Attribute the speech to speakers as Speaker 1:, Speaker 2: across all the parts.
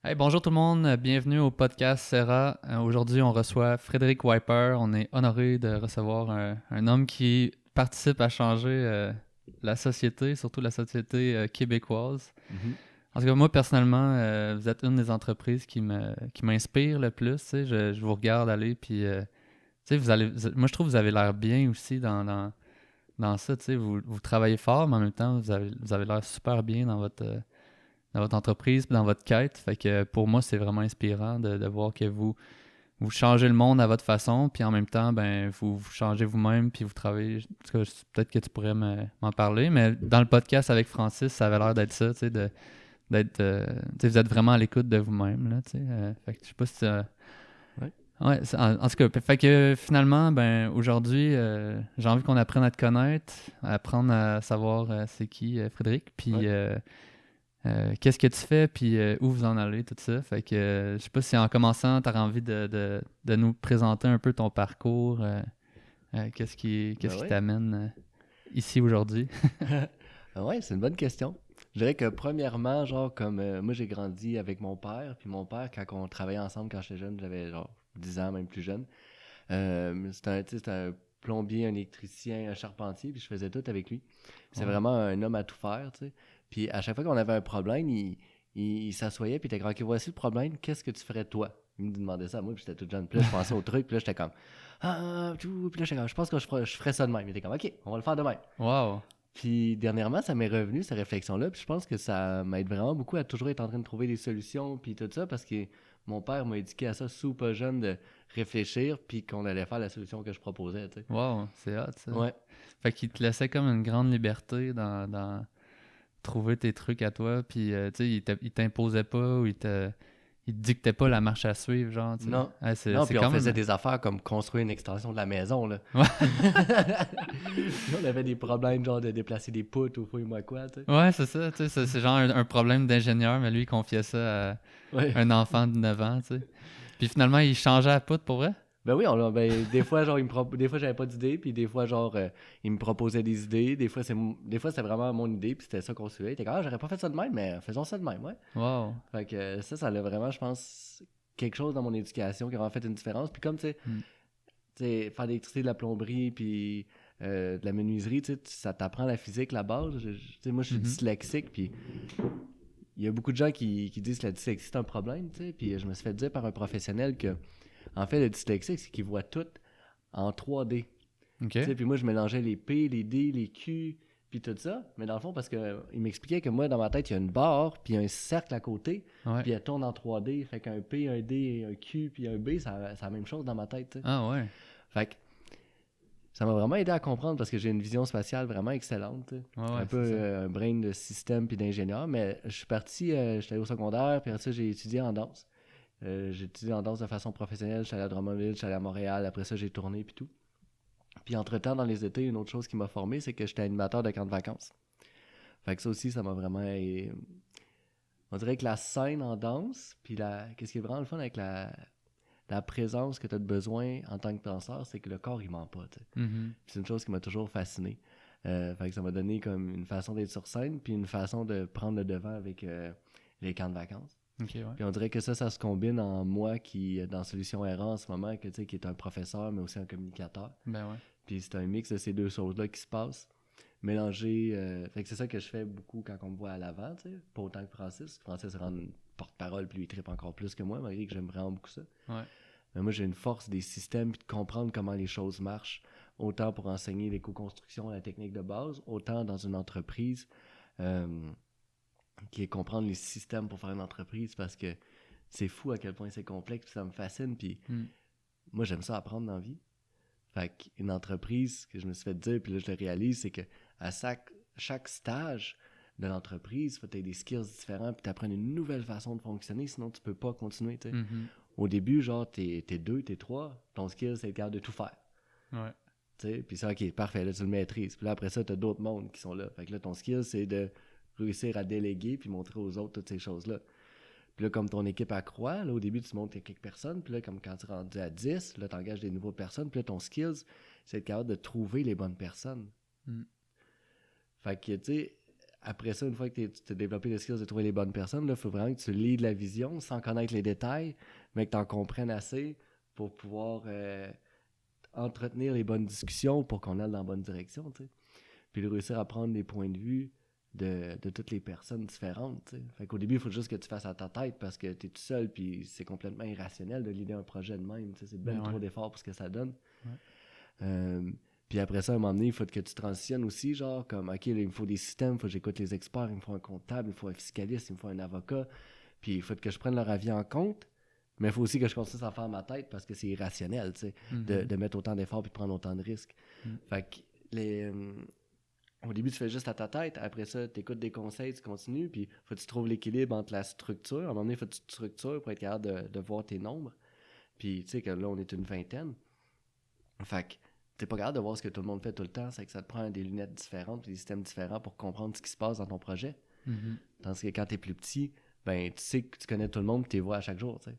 Speaker 1: Hey, bonjour tout le monde, bienvenue au podcast Serra. Aujourd'hui, on reçoit Frédéric Wiper. On est honoré de recevoir un homme qui participe à changer la société, surtout la société québécoise.
Speaker 2: Mhm.
Speaker 1: En tout cas, moi, personnellement, vous êtes une des entreprises qui m'inspire le plus. Tu sais. Je vous regarde aller, puis tu sais, moi, je trouve que vous avez l'air bien aussi dans ça. Tu sais. Vous travaillez fort, mais en même temps, vous avez l'air super bien dans votre entreprise, dans votre quête. Fait que pour moi, c'est vraiment inspirant de voir que vous changez le monde à votre façon, puis en même temps, ben, vous changez vous-même, puis vous travaillez. En tout cas, peut-être que tu pourrais m'en parler, mais dans le podcast avec Francis, ça avait l'air d'être ça, tu sais, d'être, tu sais, vous êtes vraiment à l'écoute de vous-même, là, tu sais. Fait que je sais pas si
Speaker 2: Ouais.
Speaker 1: ouais, en tout cas, fait que finalement, ben, aujourd'hui, j'ai envie qu'on apprenne à te connaître, à apprendre à savoir c'est qui Frédéric, puis
Speaker 2: Ouais.
Speaker 1: qu'est-ce que tu fais, puis où vous en allez, tout ça. Fait que je sais pas si en commençant, tu as envie de nous présenter un peu ton parcours,
Speaker 2: Ben
Speaker 1: qu'est-ce qui
Speaker 2: ouais.
Speaker 1: t'amène ici aujourd'hui.
Speaker 2: Ah ouais, c'est une bonne question. Je dirais que premièrement, genre comme moi j'ai grandi avec mon père, puis mon père, quand on travaillait ensemble quand j'étais jeune, j'avais genre 10 ans, même plus jeune. C'était un plombier, un électricien, un charpentier, puis je faisais tout avec lui. C'est
Speaker 1: Wow.
Speaker 2: vraiment un homme à tout faire, tu sais. Puis à chaque fois qu'on avait un problème, il s'assoyait, puis il était comme, OK, voici le problème, qu'est-ce que tu ferais toi? Il me demandait ça à moi, puis j'étais tout jeune. Puis là, je pensais au truc, puis là, j'étais comme, tout. Puis là, j'étais comme, je pense que je ferais ça de même. Il était comme, OK, on va le faire de même.
Speaker 1: Wow.
Speaker 2: Puis dernièrement, ça m'est revenu, cette réflexion-là. Puis je pense que ça m'aide vraiment beaucoup à toujours être en train de trouver des solutions, puis tout ça, parce que mon père m'a éduqué à ça super jeune de réfléchir, puis qu'on allait faire la solution que je proposais, tu sais.
Speaker 1: Wow, c'est hot ça.
Speaker 2: Ouais.
Speaker 1: Fait qu'il te laissait comme une grande liberté dans trouver tes trucs à toi, puis tu sais, il t'imposait pas ou il te dictait pas la marche à suivre, genre, tu sais.
Speaker 2: Non.
Speaker 1: Ouais, c'est
Speaker 2: Non,
Speaker 1: c'est
Speaker 2: puis on
Speaker 1: quand
Speaker 2: faisait
Speaker 1: même.
Speaker 2: des affaires comme construire une extension de la maison, là.
Speaker 1: Ouais,
Speaker 2: Puis on avait des problèmes, genre de déplacer des poutres ou fouille-moi quoi, tu sais.
Speaker 1: ouais, c'est ça, tu sais, c'est genre un problème d'ingénieur, mais lui, il confiait ça à
Speaker 2: Ouais.
Speaker 1: un enfant de 9 ans, tu sais. Puis finalement, il changeait la poutre pour vrai?
Speaker 2: Ben oui, ben, des fois, genre, des fois, j'avais pas d'idée, puis des fois, genre, il me proposait des idées. Des fois, c'était vraiment mon idée, puis c'était ça qu'on suivait. Il était comme, j'aurais pas fait ça de même, mais faisons ça de même, ouais.
Speaker 1: Wow.
Speaker 2: Fait que ça a vraiment, je pense, quelque chose dans mon éducation qui a vraiment fait une différence. Puis comme,
Speaker 1: Hmm.
Speaker 2: tu sais, faire de l'électricité, de la plomberie, puis de la menuiserie, tu sais, ça t'apprend la physique, la base. Tu sais, moi, je suis
Speaker 1: Mhm.
Speaker 2: dyslexique, puis il y a beaucoup de gens qui disent que la dyslexie, c'est un problème, tu sais. Puis je me suis fait dire par un professionnel que, en fait, le dyslexique, c'est qu'il voit tout en 3D. Tu
Speaker 1: OK.
Speaker 2: sais, puis moi, je mélangeais les P, les D, les Q, puis tout ça. Mais dans le fond, parce que il m'expliquait que moi, dans ma tête, il y a une barre, puis un cercle à côté,
Speaker 1: Ouais.
Speaker 2: puis elle tourne en 3D. Fait qu'un P, un D, un Q, puis un B, c'est la même chose dans ma tête, tu sais.
Speaker 1: Ah ouais.
Speaker 2: Fait que ça m'a vraiment aidé à comprendre parce que j'ai une vision spatiale vraiment excellente, tu sais.
Speaker 1: Ouais,
Speaker 2: Un
Speaker 1: ouais,
Speaker 2: peu
Speaker 1: c'est ça.
Speaker 2: un brain de système puis d'ingénieur. Mais je suis parti, j'étais allé au secondaire, puis après ça, j'ai étudié en danse. J'ai étudié en danse de façon professionnelle. J'étais allé à Drummondville, j'étais allé à Montréal. Après ça, j'ai tourné, puis tout. Puis entre-temps, dans les étés, une autre chose qui m'a formé, c'est que j'étais animateur de camp de vacances. Fait que ça aussi, ça m'a vraiment. On dirait que la scène en danse, puis qu'est-ce qui est vraiment le fun avec la présence que tu as de besoin en tant que danseur, c'est que le corps, il ment pas. Tu sais.
Speaker 1: Mhm.
Speaker 2: Puis c'est une chose qui m'a toujours fasciné. Fait que ça m'a donné comme une façon d'être sur scène, puis une façon de prendre le devant avec les camps de vacances.
Speaker 1: OK, ouais.
Speaker 2: Puis on dirait que ça se combine en moi qui, dans Solution R en ce moment, qui est un professeur, mais aussi un communicateur.
Speaker 1: Ben ouais.
Speaker 2: Puis c'est un mix de ces deux choses-là qui se passent. Mélanger. Fait que c'est ça que je fais beaucoup quand on me voit à l'avant, tu sais. Pas autant que Francis. Francis rend une porte-parole, puis lui, il tripe encore plus que moi, malgré que j'aime vraiment beaucoup ça.
Speaker 1: Ouais.
Speaker 2: Mais moi, j'ai une force des systèmes, puis de comprendre comment les choses marchent. Autant pour enseigner l'éco-construction, la technique de base, autant dans une entreprise euh, qui est comprendre les systèmes pour faire une entreprise, parce que c'est fou à quel point c'est complexe, puis ça me fascine, puis
Speaker 1: Hmm.
Speaker 2: moi, j'aime ça apprendre dans la vie. Fait qu'une entreprise, que je me suis fait dire, puis là, je le réalise, c'est que à chaque stage de l'entreprise, il faut que tu aies des skills différents, puis tu apprennes une nouvelle façon de fonctionner, sinon tu peux pas continuer, tu sais.
Speaker 1: Mhm.
Speaker 2: Au début, genre, t'es deux, t'es trois, ton skill, c'est être capable de tout faire.
Speaker 1: Ouais.
Speaker 2: Tu sais, puis ça, ok, parfait, là, tu le maîtrises. Puis là, après ça, t'as d'autres mondes qui sont là. Fait que là, ton skill, c'est de réussir à déléguer, puis montrer aux autres toutes ces choses-là. Puis là, comme ton équipe accroît, là, au début, tu montes quelques personnes. Puis là, comme quand tu es rendu à 10, là, tu engages des nouvelles personnes. Puis là, ton skills, c'est être capable de trouver les bonnes personnes.
Speaker 1: Hmm.
Speaker 2: Fait que, tu sais, après ça, une fois que tu as développé les skills de trouver les bonnes personnes, il faut vraiment que tu lis la vision sans connaître les détails, mais que tu en comprennes assez pour pouvoir entretenir les bonnes discussions pour qu'on aille dans la bonne direction, tu sais. Puis de réussir à prendre des points de vue de toutes les personnes différentes, tu sais. Fait qu'au début, il faut juste que tu fasses à ta tête parce que tu es tout seul, puis c'est complètement irrationnel de l'idée un projet de même, tu sais. C'est bien trop d'efforts pour ce que ça donne. Ouais. Puis après ça, à un moment donné, il faut que tu transitionnes aussi, genre comme, OK, là, il me faut des systèmes, il faut que j'écoute les experts, il me faut un comptable, il me faut un fiscaliste, il me faut un avocat. Puis il faut que je prenne leur avis en compte, mais il faut aussi que je continue à faire ma tête parce que c'est irrationnel, tu sais, de mettre autant d'efforts puis de prendre autant de risques. Fait que au début, tu fais juste à ta tête. Après ça, tu écoutes des conseils, tu continues. Puis, faut que tu trouves l'équilibre entre la structure. À un moment donné, il faut que tu te structures pour être capable de voir tes nombres. Puis, tu sais que là, on est une vingtaine. Fait que t'es pas capable de voir ce que tout le monde fait tout le temps. C'est que ça te prend des lunettes différentes puis des systèmes différents pour comprendre ce qui se passe dans ton projet. Tandis que quand t'es plus petit, ben, tu sais que tu connais tout le monde et tu les vois à chaque jour, tu sais.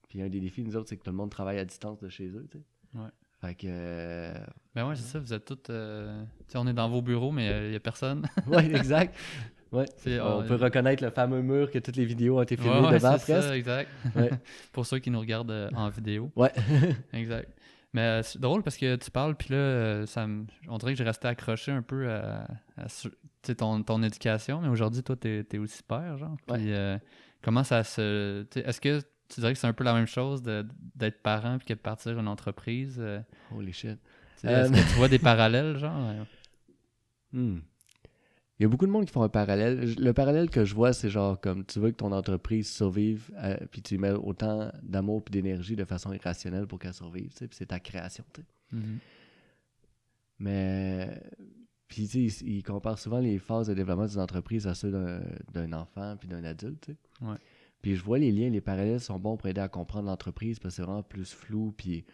Speaker 2: Puis, un des défis, nous autres, c'est que tout le monde travaille à distance de chez eux, tu sais.
Speaker 1: Ouais.
Speaker 2: Fait que...
Speaker 1: Ben ouais, c'est ça, vous êtes tous... on est dans vos bureaux, mais il n'y a personne.
Speaker 2: Ouais, exact. Ouais. On peut reconnaître le fameux mur que toutes les vidéos ont été filmées devant,
Speaker 1: c'est
Speaker 2: presque.
Speaker 1: Ça, exact.
Speaker 2: Ouais.
Speaker 1: Pour ceux qui nous regardent en vidéo.
Speaker 2: Ouais.
Speaker 1: Exact. Mais c'est drôle parce que tu parles, puis là, on dirait que j'ai resté accroché un peu à ton éducation, mais aujourd'hui, toi, t'es aussi père, genre. Puis comment ça se... Est-ce que tu dirais que c'est un peu la même chose d'être parent puis que de partir une entreprise?
Speaker 2: Holy shit.
Speaker 1: Est-ce que tu vois des parallèles, genre?
Speaker 2: Il y a beaucoup de monde qui font un parallèle. Le parallèle que je vois, c'est genre comme tu veux que ton entreprise survive, puis tu y mets autant d'amour et d'énergie de façon irrationnelle pour qu'elle survive, tu sais, puis c'est ta création, tu sais. Mais, puis tu sais, ils comparent souvent les phases de développement d'une entreprise à ceux d'un enfant puis d'un adulte, tu sais.
Speaker 1: Ouais.
Speaker 2: Puis je vois les liens, les parallèles sont bons pour aider à comprendre l'entreprise parce que c'est vraiment plus flou, puis...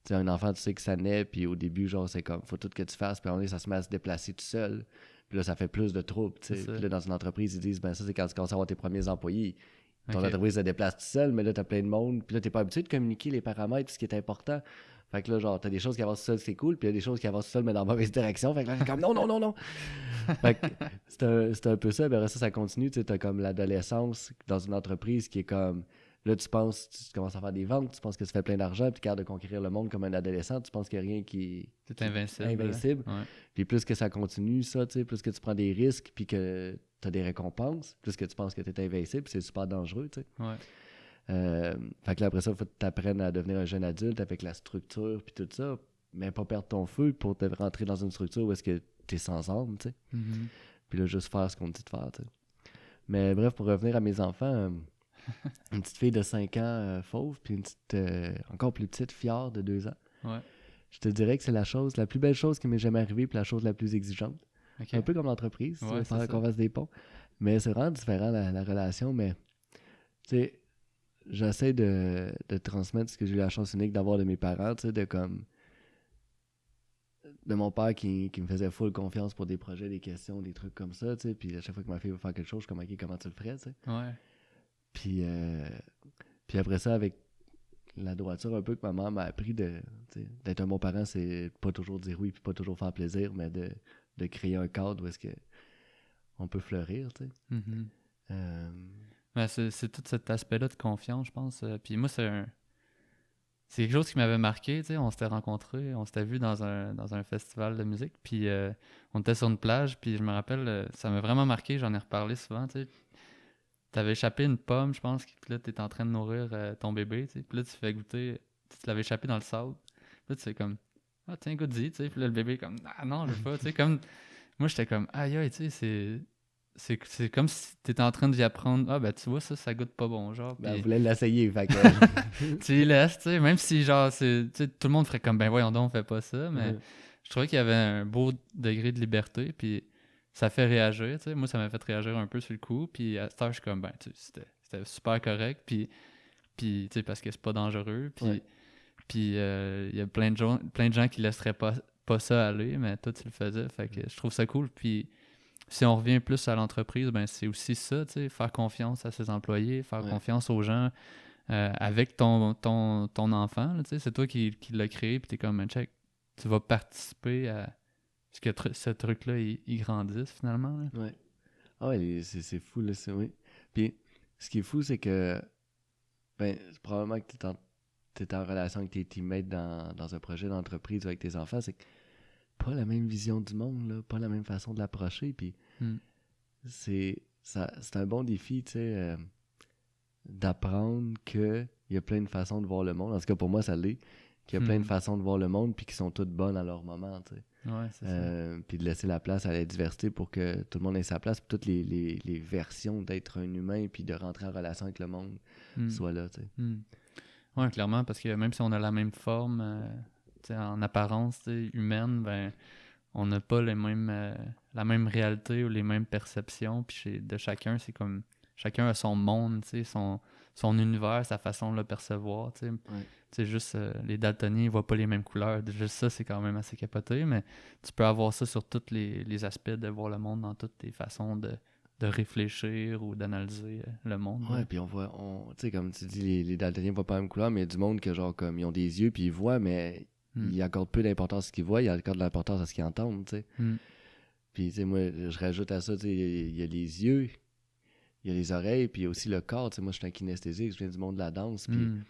Speaker 2: Tu sais, un enfant, tu sais que ça naît, puis au début, genre, c'est comme, faut tout que tu fasses, puis à un moment donné, ça se met à se déplacer tout seul. Puis là, ça fait plus de troubles, tu sais. Puis là, dans une entreprise, ils disent, ben ça, c'est quand tu commences à avoir tes premiers employés. Ton entreprise se déplace tout seul, mais là, t'as plein de monde. Puis là, t'es pas habitué de communiquer les paramètres, ce qui est important. Fait que là, genre, t'as des choses qui avancent tout seul, c'est cool, puis il y a des choses qui avancent tout seul, mais dans la mauvaise direction. Fait que là, c'est comme, non. Fait que c'est un peu ça, ben ça continue, tu sais, t'as comme l'adolescence dans une entreprise qui est comme... Là, tu commences à faire des ventes, tu penses que tu fais plein d'argent, puis tu es capable de conquérir le monde comme un adolescent, tu penses qu'il n'y a rien qui
Speaker 1: est invincible.
Speaker 2: Ouais. Puis plus que ça continue, ça, tu sais, plus que tu prends des risques, puis que tu as des récompenses, plus que tu penses que tu es invincible, puis c'est super dangereux, tu sais.
Speaker 1: Ouais.
Speaker 2: Fait que là, après ça, il faut que tu apprennes à devenir un jeune adulte avec la structure, puis tout ça, mais pas perdre ton feu pour te rentrer dans une structure où est-ce que tu es sans arme, tu sais. Puis là, juste faire ce qu'on te dit de faire, tu sais. Mais bref, pour revenir à mes enfants... une petite fille de 5 ans fauve, puis une petite encore plus petite fière de 2 ans.
Speaker 1: Ouais.
Speaker 2: Je te dirais que c'est la plus belle chose qui m'est jamais arrivée, puis la chose la plus exigeante. Un peu comme l'entreprise, qu'on fasse des ponts. Mais c'est vraiment différent la relation, mais tu sais, j'essaie de transmettre ce que j'ai eu la chance unique d'avoir de mes parents, tu sais, de mon père qui me faisait full confiance pour des projets, des questions, des trucs comme ça, tu sais, puis à chaque fois que ma fille veut faire quelque chose, je suis comme, OK, comment tu le ferais, tu sais.
Speaker 1: Ouais.
Speaker 2: Puis après ça, avec la droiture un peu que ma mère m'a appris d'être un bon parent, c'est pas toujours dire oui puis pas toujours faire plaisir, mais de créer un cadre où est-ce que on peut fleurir, tu sais.
Speaker 1: Ouais, c'est tout cet aspect-là de confiance, je pense. Puis moi, c'est quelque chose qui m'avait marqué, tu sais. On s'était rencontrés, on s'était vus dans un festival de musique, puis on était sur une plage, puis je me rappelle, ça m'a vraiment marqué, j'en ai reparlé souvent, tu sais. T'avais échappé une pomme, je pense, puis là, t'es en train de nourrir ton bébé, tu sais. Puis là, tu fais goûter, tu l'avais échappé dans le sable. Puis là, tu fais comme, ah, tiens, goûte-y, tu sais. Puis là, le bébé est comme, ah non, je veux pas, tu sais. Comme, moi, j'étais comme, aïe, aïe, tu sais, c'est comme si t'étais en train d'y apprendre, ah, ben, tu vois, ça goûte pas bon, genre.
Speaker 2: Ben, elle voulait l'essayer, fait
Speaker 1: que... tu y laisses, tu sais. Même si, genre, tu sais, tout le monde ferait comme, ben, voyons donc, on fait pas ça. Mais je trouvais qu'il y avait un beau degré de liberté, puis ça fait réagir, tu sais. Moi, ça m'a fait réagir un peu sur le coup. Puis à cette heure, je suis comme, ben, tu sais, c'était super correct. Puis tu sais, parce que c'est pas dangereux. Puis il y a plein de gens qui laisseraient pas ça aller, mais toi, tu le faisais. Fait que je trouve ça cool. Puis si on revient plus à l'entreprise, ben c'est aussi ça, tu sais, faire confiance à ses employés, faire confiance aux gens avec ton enfant, tu sais. C'est toi qui l'as créé, puis t'es comme, check, tu vas participer à ce que ce truc-là, il grandisse finalement. Là.
Speaker 2: Ouais. Ah ouais, c'est fou, là, c'est oui. Puis, ce qui est fou, c'est que, ben, c'est probablement que t'es en relation avec tes teammates dans un projet d'entreprise ou avec tes enfants, c'est que pas la même vision du monde, là, pas la même façon de l'approcher, puis
Speaker 1: Hmm.
Speaker 2: c'est un bon défi, tu sais, d'apprendre qu'il y a plein de façons de voir le monde. En tout cas, pour moi, ça l'est. Qu'il y a plein de façons de voir le monde, puis qui sont toutes bonnes à leur moment, tu sais.
Speaker 1: Ouais, c'est ça.
Speaker 2: Puis de laisser la place à la diversité pour que tout le monde ait sa place, puis toutes les versions d'être un humain, puis de rentrer en relation avec le monde
Speaker 1: Hmm.
Speaker 2: soient là, tu sais.
Speaker 1: Hmm. Ouais, clairement, parce que même si on a la même forme, tu sais, en apparence, tu sais, humaine, ben, on n'a pas la même réalité ou les mêmes perceptions. Puis de chacun, c'est comme chacun a son monde, tu sais, son univers, sa façon de le percevoir. Tu sais.
Speaker 2: Ouais.
Speaker 1: Tu sais, juste les daltoniens ne voient pas les mêmes couleurs. Juste ça, c'est quand même assez capoté, mais tu peux avoir ça sur tous les aspects de voir le monde dans toutes tes façons de réfléchir ou d'analyser le monde.
Speaker 2: Ouais, puis tu sais, comme tu dis, les daltoniens voient pas la même couleur, mais il y a du monde que, genre, comme, ils ont des yeux, puis ils voient, mais
Speaker 1: Hmm.
Speaker 2: ils accordent peu d'importance à ce qu'ils voient, ils accordent de l'importance à ce qu'ils entendent, tu sais.
Speaker 1: Hmm.
Speaker 2: Puis, tu sais, moi, je rajoute à ça, tu sais, il y a les yeux, il y a les oreilles, puis il y a aussi le corps, tu sais. Moi, je suis un kinesthésique, je viens du monde de la danse, puis
Speaker 1: Hmm.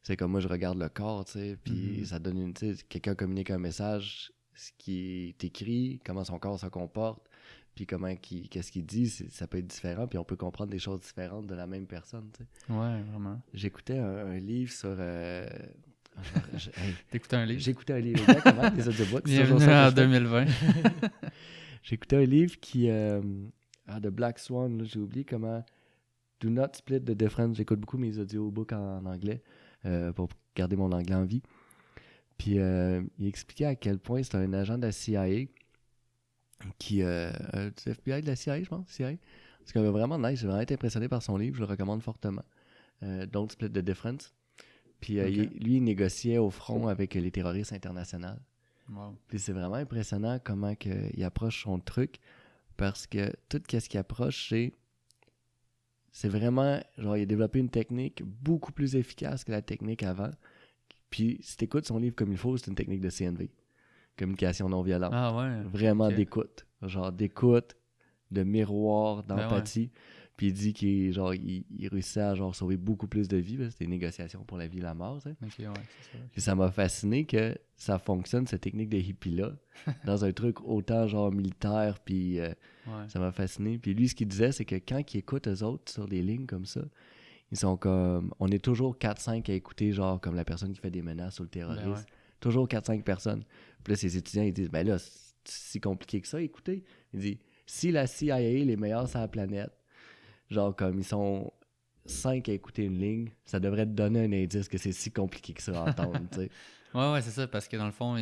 Speaker 2: c'est comme moi, je regarde le corps, tu sais, puis
Speaker 1: Mhm.
Speaker 2: ça donne une, tu sais, quelqu'un communique un message, ce qui est écrit, comment son corps se comporte, puis qu'est-ce qu'il dit, ça peut être différent, puis on peut comprendre des choses différentes de la même personne, tu sais.
Speaker 1: Ouais, vraiment.
Speaker 2: J'écoutais un livre sur... hey,
Speaker 1: T'écoutes un livre?
Speaker 2: j'écoutais un livre, exactement, les audiobooks, c'est toujours
Speaker 1: Bienvenue
Speaker 2: ça
Speaker 1: en
Speaker 2: que je fais.
Speaker 1: 2020.
Speaker 2: J'écoutais un livre qui... de Black Swan, là, j'ai oublié comment... Do not split the difference. J'écoute beaucoup mes audiobooks en anglais pour garder mon anglais en vie. Puis il expliquait à quel point c'est un agent de la CIA du FBI de la CIA, je pense, CIA. C'est quand même vraiment nice. J'ai vraiment été impressionné par son livre. Je le recommande fortement. Don't Split the Difference. Puis
Speaker 1: Ok.
Speaker 2: lui, il négociait au front avec les terroristes internationaux.
Speaker 1: Wow.
Speaker 2: Puis c'est vraiment impressionnant comment il approche son truc parce que tout ce qu'il approche, c'est vraiment, genre, il a développé une technique beaucoup plus efficace que la technique avant. Puis, si tu écoutes son livre comme il faut, c'est une technique de CNV, communication non violente.
Speaker 1: Ah ouais.
Speaker 2: Vraiment
Speaker 1: Ok.
Speaker 2: d'écoute. Genre d'écoute, de miroir,
Speaker 1: Ben ouais.
Speaker 2: d'empathie. Puis il dit qu'il réussit à genre, sauver beaucoup plus de vies. C'était une négociation pour la vie et la mort. Tu sais.
Speaker 1: Ok, ouais, c'est ça.
Speaker 2: Puis ça m'a fasciné que ça fonctionne, cette technique de hippie-là, dans un truc autant genre militaire. Puis
Speaker 1: Ouais.
Speaker 2: ça m'a fasciné. Puis lui, ce qu'il disait, c'est que quand il écoute eux autres sur des lignes comme ça, ils sont comme... On est toujours 4-5 à écouter, genre comme la personne qui fait des menaces ou le terroriste.
Speaker 1: Ben ouais.
Speaker 2: Toujours 4-5 personnes. Puis là, ses étudiants, ils disent, ben là, c'est si compliqué que ça, écoutez. Il dit, si la CIA est les meilleurs sur la planète, genre comme ils sont 5 à écouter une ligne, ça devrait te donner un indice que c'est si compliqué que ça à entendre, tu sais.
Speaker 1: Ouais, c'est ça, parce que dans le fond,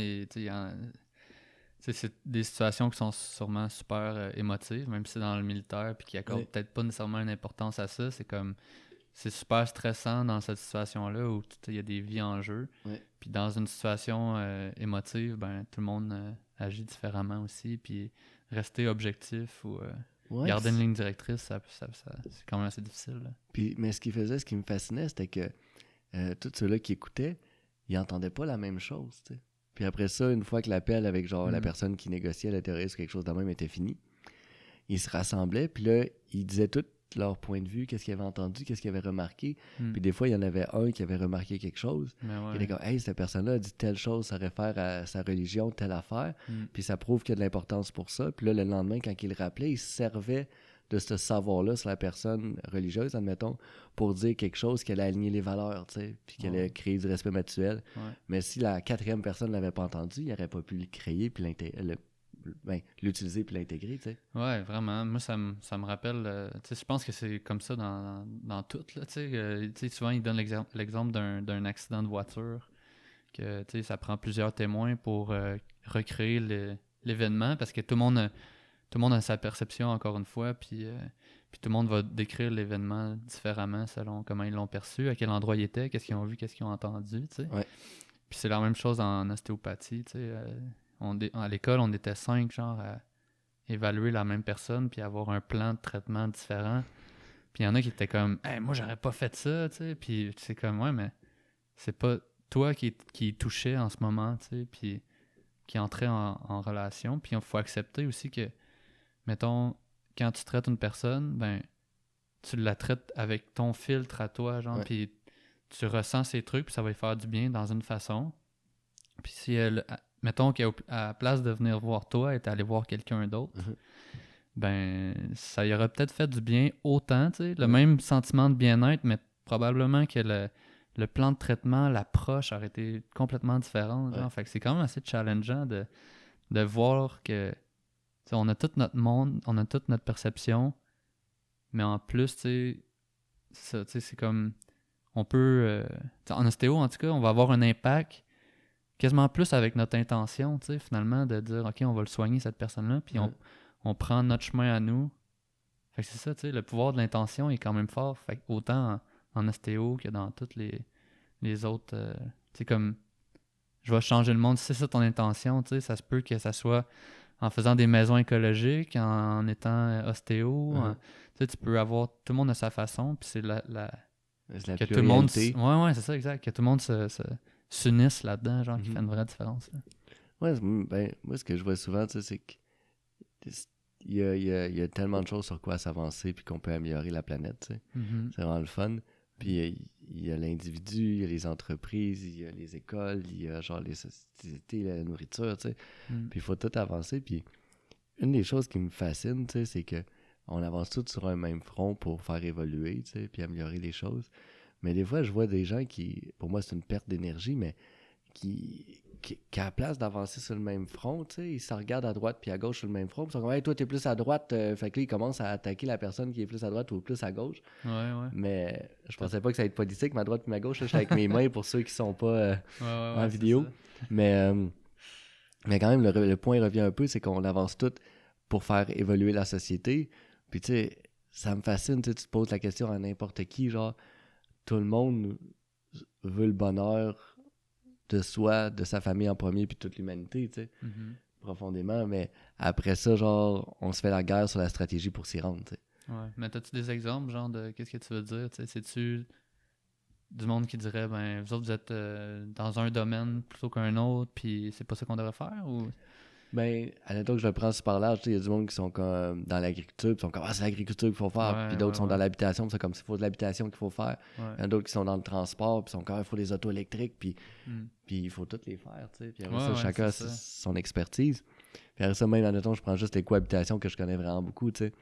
Speaker 1: c'est des situations qui sont sûrement super émotives, même si c'est dans le militaire, puis qui accordent
Speaker 2: Ouais.
Speaker 1: peut-être pas nécessairement une importance à ça. C'est super stressant dans cette situation-là où il y a des vies en jeu.
Speaker 2: Ouais.
Speaker 1: Puis dans une situation émotive, ben tout le monde agit différemment aussi. Puis rester objectif ou
Speaker 2: Ouais,
Speaker 1: garder une ligne directrice, c'est quand même assez difficile. Là.
Speaker 2: mais ce qui me fascinait, c'était que tous ceux-là qui écoutaient, ils n'entendaient pas la même chose, tu sais. Puis après ça, une fois que l'appel avec genre la personne qui négociait le terrorisme ou quelque chose de même était fini, ils se rassemblaient, puis là, ils disaient tout leur point de vue, qu'est-ce qu'ils avaient entendu, qu'est-ce qu'ils avaient remarqué. Puis des fois, il y en avait un qui avait remarqué quelque chose.
Speaker 1: Ouais.
Speaker 2: Il était comme, hey, cette personne-là a dit telle chose, ça réfère à sa religion, telle affaire. Puis ça prouve qu'il y a de l'importance pour ça. Puis là, le lendemain, quand il le rappelait, il se servait de ce savoir-là sur la personne religieuse, admettons, pour dire quelque chose qui allait aligner les valeurs, tu sais, puis qui allait créer du respect mutuel.
Speaker 1: Ouais.
Speaker 2: Mais si la quatrième personne ne l'avait pas entendu, il n'aurait pas pu le créer, puis l'utiliser, puis l'intégrer, tu sais.
Speaker 1: Ouais, vraiment. Moi, ça me rappelle... tu sais, je pense que c'est comme ça dans tout, là, tu sais. Souvent, il donne l'exemple d'un accident de voiture, que, tu sais, ça prend plusieurs témoins pour recréer l'événement, parce que tout le monde a sa perception, encore une fois, puis tout le monde va décrire l'événement différemment selon comment ils l'ont perçu, à quel endroit il était, qu'est-ce qu'ils ont vu, qu'est-ce qu'ils ont entendu, tu sais.
Speaker 2: Ouais.
Speaker 1: Puis c'est la même chose en ostéopathie, tu sais. À l'école, on était 5, genre, à évaluer la même personne, puis avoir un plan de traitement différent. Puis il y en a qui étaient comme, hey, moi, j'aurais pas fait ça, tu sais. Puis c'est comme, ouais, mais c'est pas toi qui touchait en ce moment, tu sais, puis qui entrait en relation. Puis il faut accepter aussi que, mettons, quand tu traites une personne, ben, tu la traites avec ton filtre à toi, genre, puis tu ressens ces trucs, puis ça va lui faire du bien dans une façon. Puis si elle, mettons qu'à la place de venir voir toi, elle est allée voir quelqu'un d'autre, ben, ça y aurait peut-être fait du bien autant, tu sais, le même sentiment de bien-être, mais probablement que le plan de traitement, l'approche aurait été complètement différente, genre. Fait que c'est quand même assez challengeant de voir que, tu sais, on a tout notre monde, on a toute notre perception, mais en plus, tu sais, c'est comme, on peut, en ostéo, en tout cas, on va avoir un impact quasiment plus avec notre intention, tu sais, finalement, de dire, OK, on va le soigner, cette personne-là, puis on prend notre chemin à nous. Fait que c'est ça, tu sais, le pouvoir de l'intention est quand même fort. Fait que autant en ostéo que dans toutes les autres, tu sais, comme, je vais changer le monde, si c'est ça ton intention, tu sais, ça se peut que ça soit en faisant des maisons écologiques, en étant ostéo, tu sais, tu peux avoir, tout le monde a sa façon, puis c'est
Speaker 2: c'est la
Speaker 1: que tout le monde,
Speaker 2: pluralité.
Speaker 1: c'est ça, exact, que tout le monde s'unisse là-dedans, genre, qui fait une vraie différence. Là.
Speaker 2: Ouais, ben, moi, ce que je vois souvent, tu sais, c'est que il y a tellement de choses sur quoi s'avancer puis qu'on peut améliorer la planète, tu sais. C'est vraiment le fun. Puis il y a l'individu, il y a les entreprises, il y a les écoles, il y a genre les sociétés, la nourriture, tu sais. Puis il faut tout avancer. Puis une des choses qui me fascine, tu sais, c'est que on avance tous sur un même front pour faire évoluer, tu sais, puis améliorer les choses. Mais des fois, je vois des gens qui, pour moi, c'est une perte d'énergie, mais qui à la place d'avancer sur le même front, tu sais, ils se regardent à droite puis à gauche sur le même front, puis ils sont comme, hey, toi, t'es plus à droite, fait que là, ils commencent à attaquer la personne qui est plus à droite ou plus à gauche.
Speaker 1: Ouais.
Speaker 2: Mais je pensais pas que ça allait être politique, ma droite puis ma gauche, là, j'étais avec mes mains pour ceux qui sont pas en vidéo. Mais quand même, le point revient un peu, c'est qu'on avance tout pour faire évoluer la société. Puis tu sais, ça me fascine, tu te poses la question à n'importe qui, genre, tout le monde veut le bonheur de soi, de sa famille en premier, puis toute l'humanité, tu sais, profondément. Mais après ça, genre, on se fait la guerre sur la stratégie pour s'y rendre, tu sais.
Speaker 1: Ouais. Mais as-tu des exemples, genre, de qu'est-ce que tu veux dire, tu sais, c'est-tu du monde qui dirait, ben, vous autres, vous êtes dans un domaine plutôt qu'un autre, puis c'est pas ça qu'on devrait faire, ou...
Speaker 2: Ben, admettons que je le prends super large, il y a du monde qui sont comme dans l'agriculture, puis ils sont comme, ah, c'est l'agriculture qu'il faut faire, puis d'autres sont dans l'habitation, puis c'est comme, c'est faut de l'habitation qu'il faut faire. Il y en a d'autres qui sont dans le transport, puis ils sont comme, il faut des autos électriques, puis il faut toutes les faire, tu sais. Puis après ça, chacun a son expertise. Puis après ça, même, admettons, je prends juste les cohabitations que je connais vraiment beaucoup, tu sais.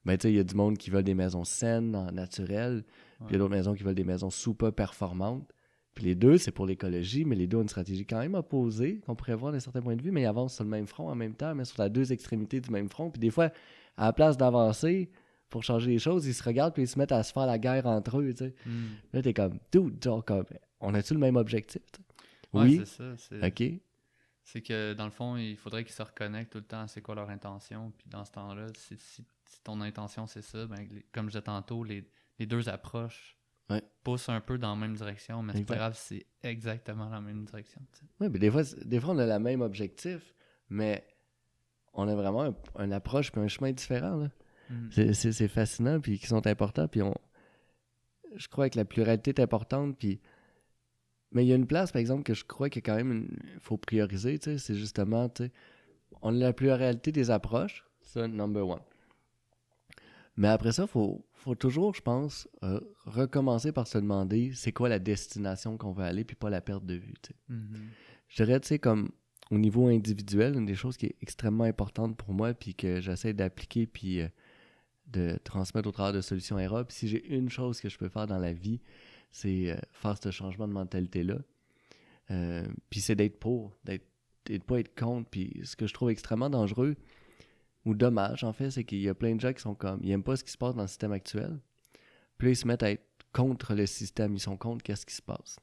Speaker 2: Ben, tu sais, il y a du monde qui veulent des maisons saines, naturelles, puis il y a d'autres maisons qui veulent des maisons super performantes. Puis les deux, c'est pour l'écologie, mais les deux ont une stratégie quand même opposée, qu'on pourrait voir d'un certain point de vue, mais ils avancent sur le même front en même temps, mais sur les deux extrémités du même front. Puis des fois, à la place d'avancer pour changer les choses, ils se regardent puis ils se mettent à se faire la guerre entre eux, tu sais. Là, t'es comme, dude, genre, comme, on a-tu le même objectif? T'sais? Oui,
Speaker 1: c'est ça.
Speaker 2: OK.
Speaker 1: C'est que, dans le fond, il faudrait qu'ils se reconnectent tout le temps à c'est quoi leur intention, puis dans ce temps-là, si ton intention, c'est ça, ben, comme je disais tantôt, les deux approches poussent un peu dans la même direction, mais c'est pas grave, c'est exactement la même direction.
Speaker 2: Oui, mais des fois, on a le même objectif, mais on a vraiment une approche puis un chemin différent. Là. C'est fascinant, puis qui sont importants, puis je crois que la pluralité est importante, puis mais il y a une place, par exemple, que je crois qu'il y a quand même faut prioriser, tu sais, c'est justement, tu sais, on a la pluralité des approches, ça, number one. Mais après ça, faut toujours, je pense, recommencer par se demander c'est quoi la destination qu'on veut aller, puis pas la perte de vue. Tu sais. Je dirais, tu sais, comme au niveau individuel, une des choses qui est extrêmement importante pour moi, puis que j'essaie d'appliquer, puis de transmettre au travers de Solutions ERA. Puis si j'ai une chose que je peux faire dans la vie, c'est faire ce changement de mentalité-là. Puis c'est d'être pour, de pas être contre. Puis ce que je trouve extrêmement dangereux, ou dommage, en fait, c'est qu'il y a plein de gens qui sont comme, ils n'aiment pas ce qui se passe dans le système actuel. Puis là, ils se mettent à être contre le système. Ils sont contre qu'est-ce qui se passe.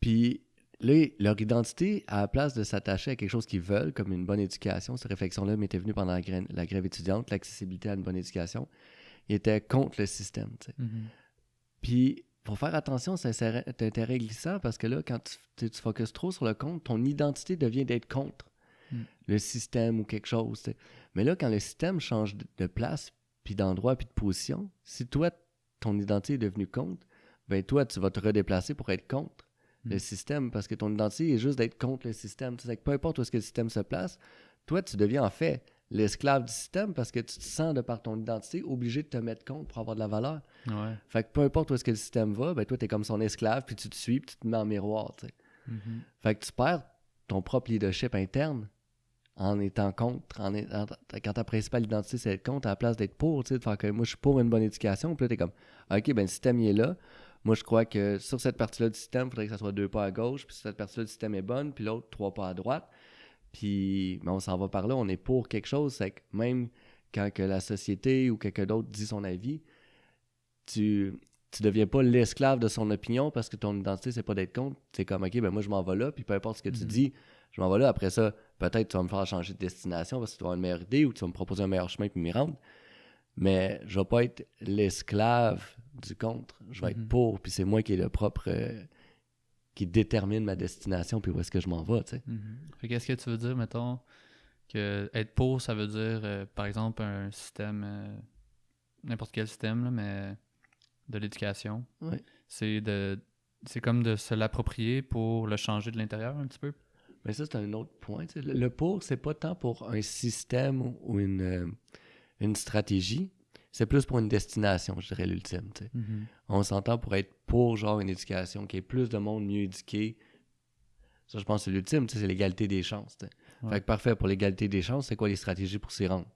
Speaker 2: Puis là, leur identité, à la place de s'attacher à quelque chose qu'ils veulent, comme une bonne éducation, cette réflexion-là m'était venue pendant la grève étudiante, l'accessibilité à une bonne éducation, ils étaient contre le système. Tu sais. Puis, faut faire attention, c'est un intérêt glissant parce que là, quand tu focuses trop sur le contre, ton identité devient d'être contre le système ou quelque chose. T'sais. Mais là, quand le système change de place, puis d'endroit, puis de position, si toi, ton identité est devenue contre, ben toi, tu vas te redéplacer pour être contre le système parce que ton identité est juste d'être contre le système. T'sais, peu importe où est-ce que le système se place, toi, tu deviens en fait l'esclave du système parce que tu te sens, de par ton identité, obligé de te mettre compte pour avoir de la valeur.
Speaker 1: Ouais.
Speaker 2: Fait que peu importe où est-ce que le système va, ben toi, t'es comme son esclave, puis tu te suis, puis tu te mets en miroir, tu sais.
Speaker 1: Mhm.
Speaker 2: Fait que tu perds ton propre leadership interne en étant contre. Quand ta principale identité, c'est être contre, à la place d'être pour, tu sais, de faire que moi, je suis pour une bonne éducation, puis là, t'es comme, OK, ben le système, il est là. Moi, je crois que sur cette partie-là du système, il faudrait que ça soit 2 pas à gauche, puis sur cette partie-là du système est bonne, puis l'autre, 3 pas à droite. Puis, mais on s'en va par là, on est pour quelque chose. C'est que même quand que la société ou quelqu'un d'autre dit son avis, tu deviens pas l'esclave de son opinion parce que ton identité, c'est pas d'être contre. C'est comme, OK, ben moi, je m'en vais là, puis peu importe ce que tu dis, je m'en vais là. Après ça, peut-être tu vas me faire changer de destination parce que tu vas avoir une meilleure idée ou tu vas me proposer un meilleur chemin puis m'y rendre. Mais je vais pas être l'esclave du contre. Je vais être pour, puis c'est moi qui est le propre... qui détermine ma destination puis où est-ce que je m'en vais, tu sais.
Speaker 1: Fait qu'est-ce que tu veux dire, mettons, que être pour, ça veut dire, par exemple, un système, n'importe quel système, là, mais de l'éducation.
Speaker 2: Ouais.
Speaker 1: C'est comme de se l'approprier pour le changer de l'intérieur un petit peu.
Speaker 2: Mais ça, c'est un autre point. Tu sais. Le pour, c'est pas tant pour un système ou une stratégie, c'est plus pour une destination, je dirais, l'ultime. Tu sais. On s'entend pour être pour genre une éducation qui est plus de monde mieux éduqué. Ça, je pense que c'est l'ultime, tu sais, c'est l'égalité des chances. Tu sais.
Speaker 1: Ouais.
Speaker 2: Fait que parfait, pour l'égalité des chances, c'est quoi les stratégies pour s'y rendre?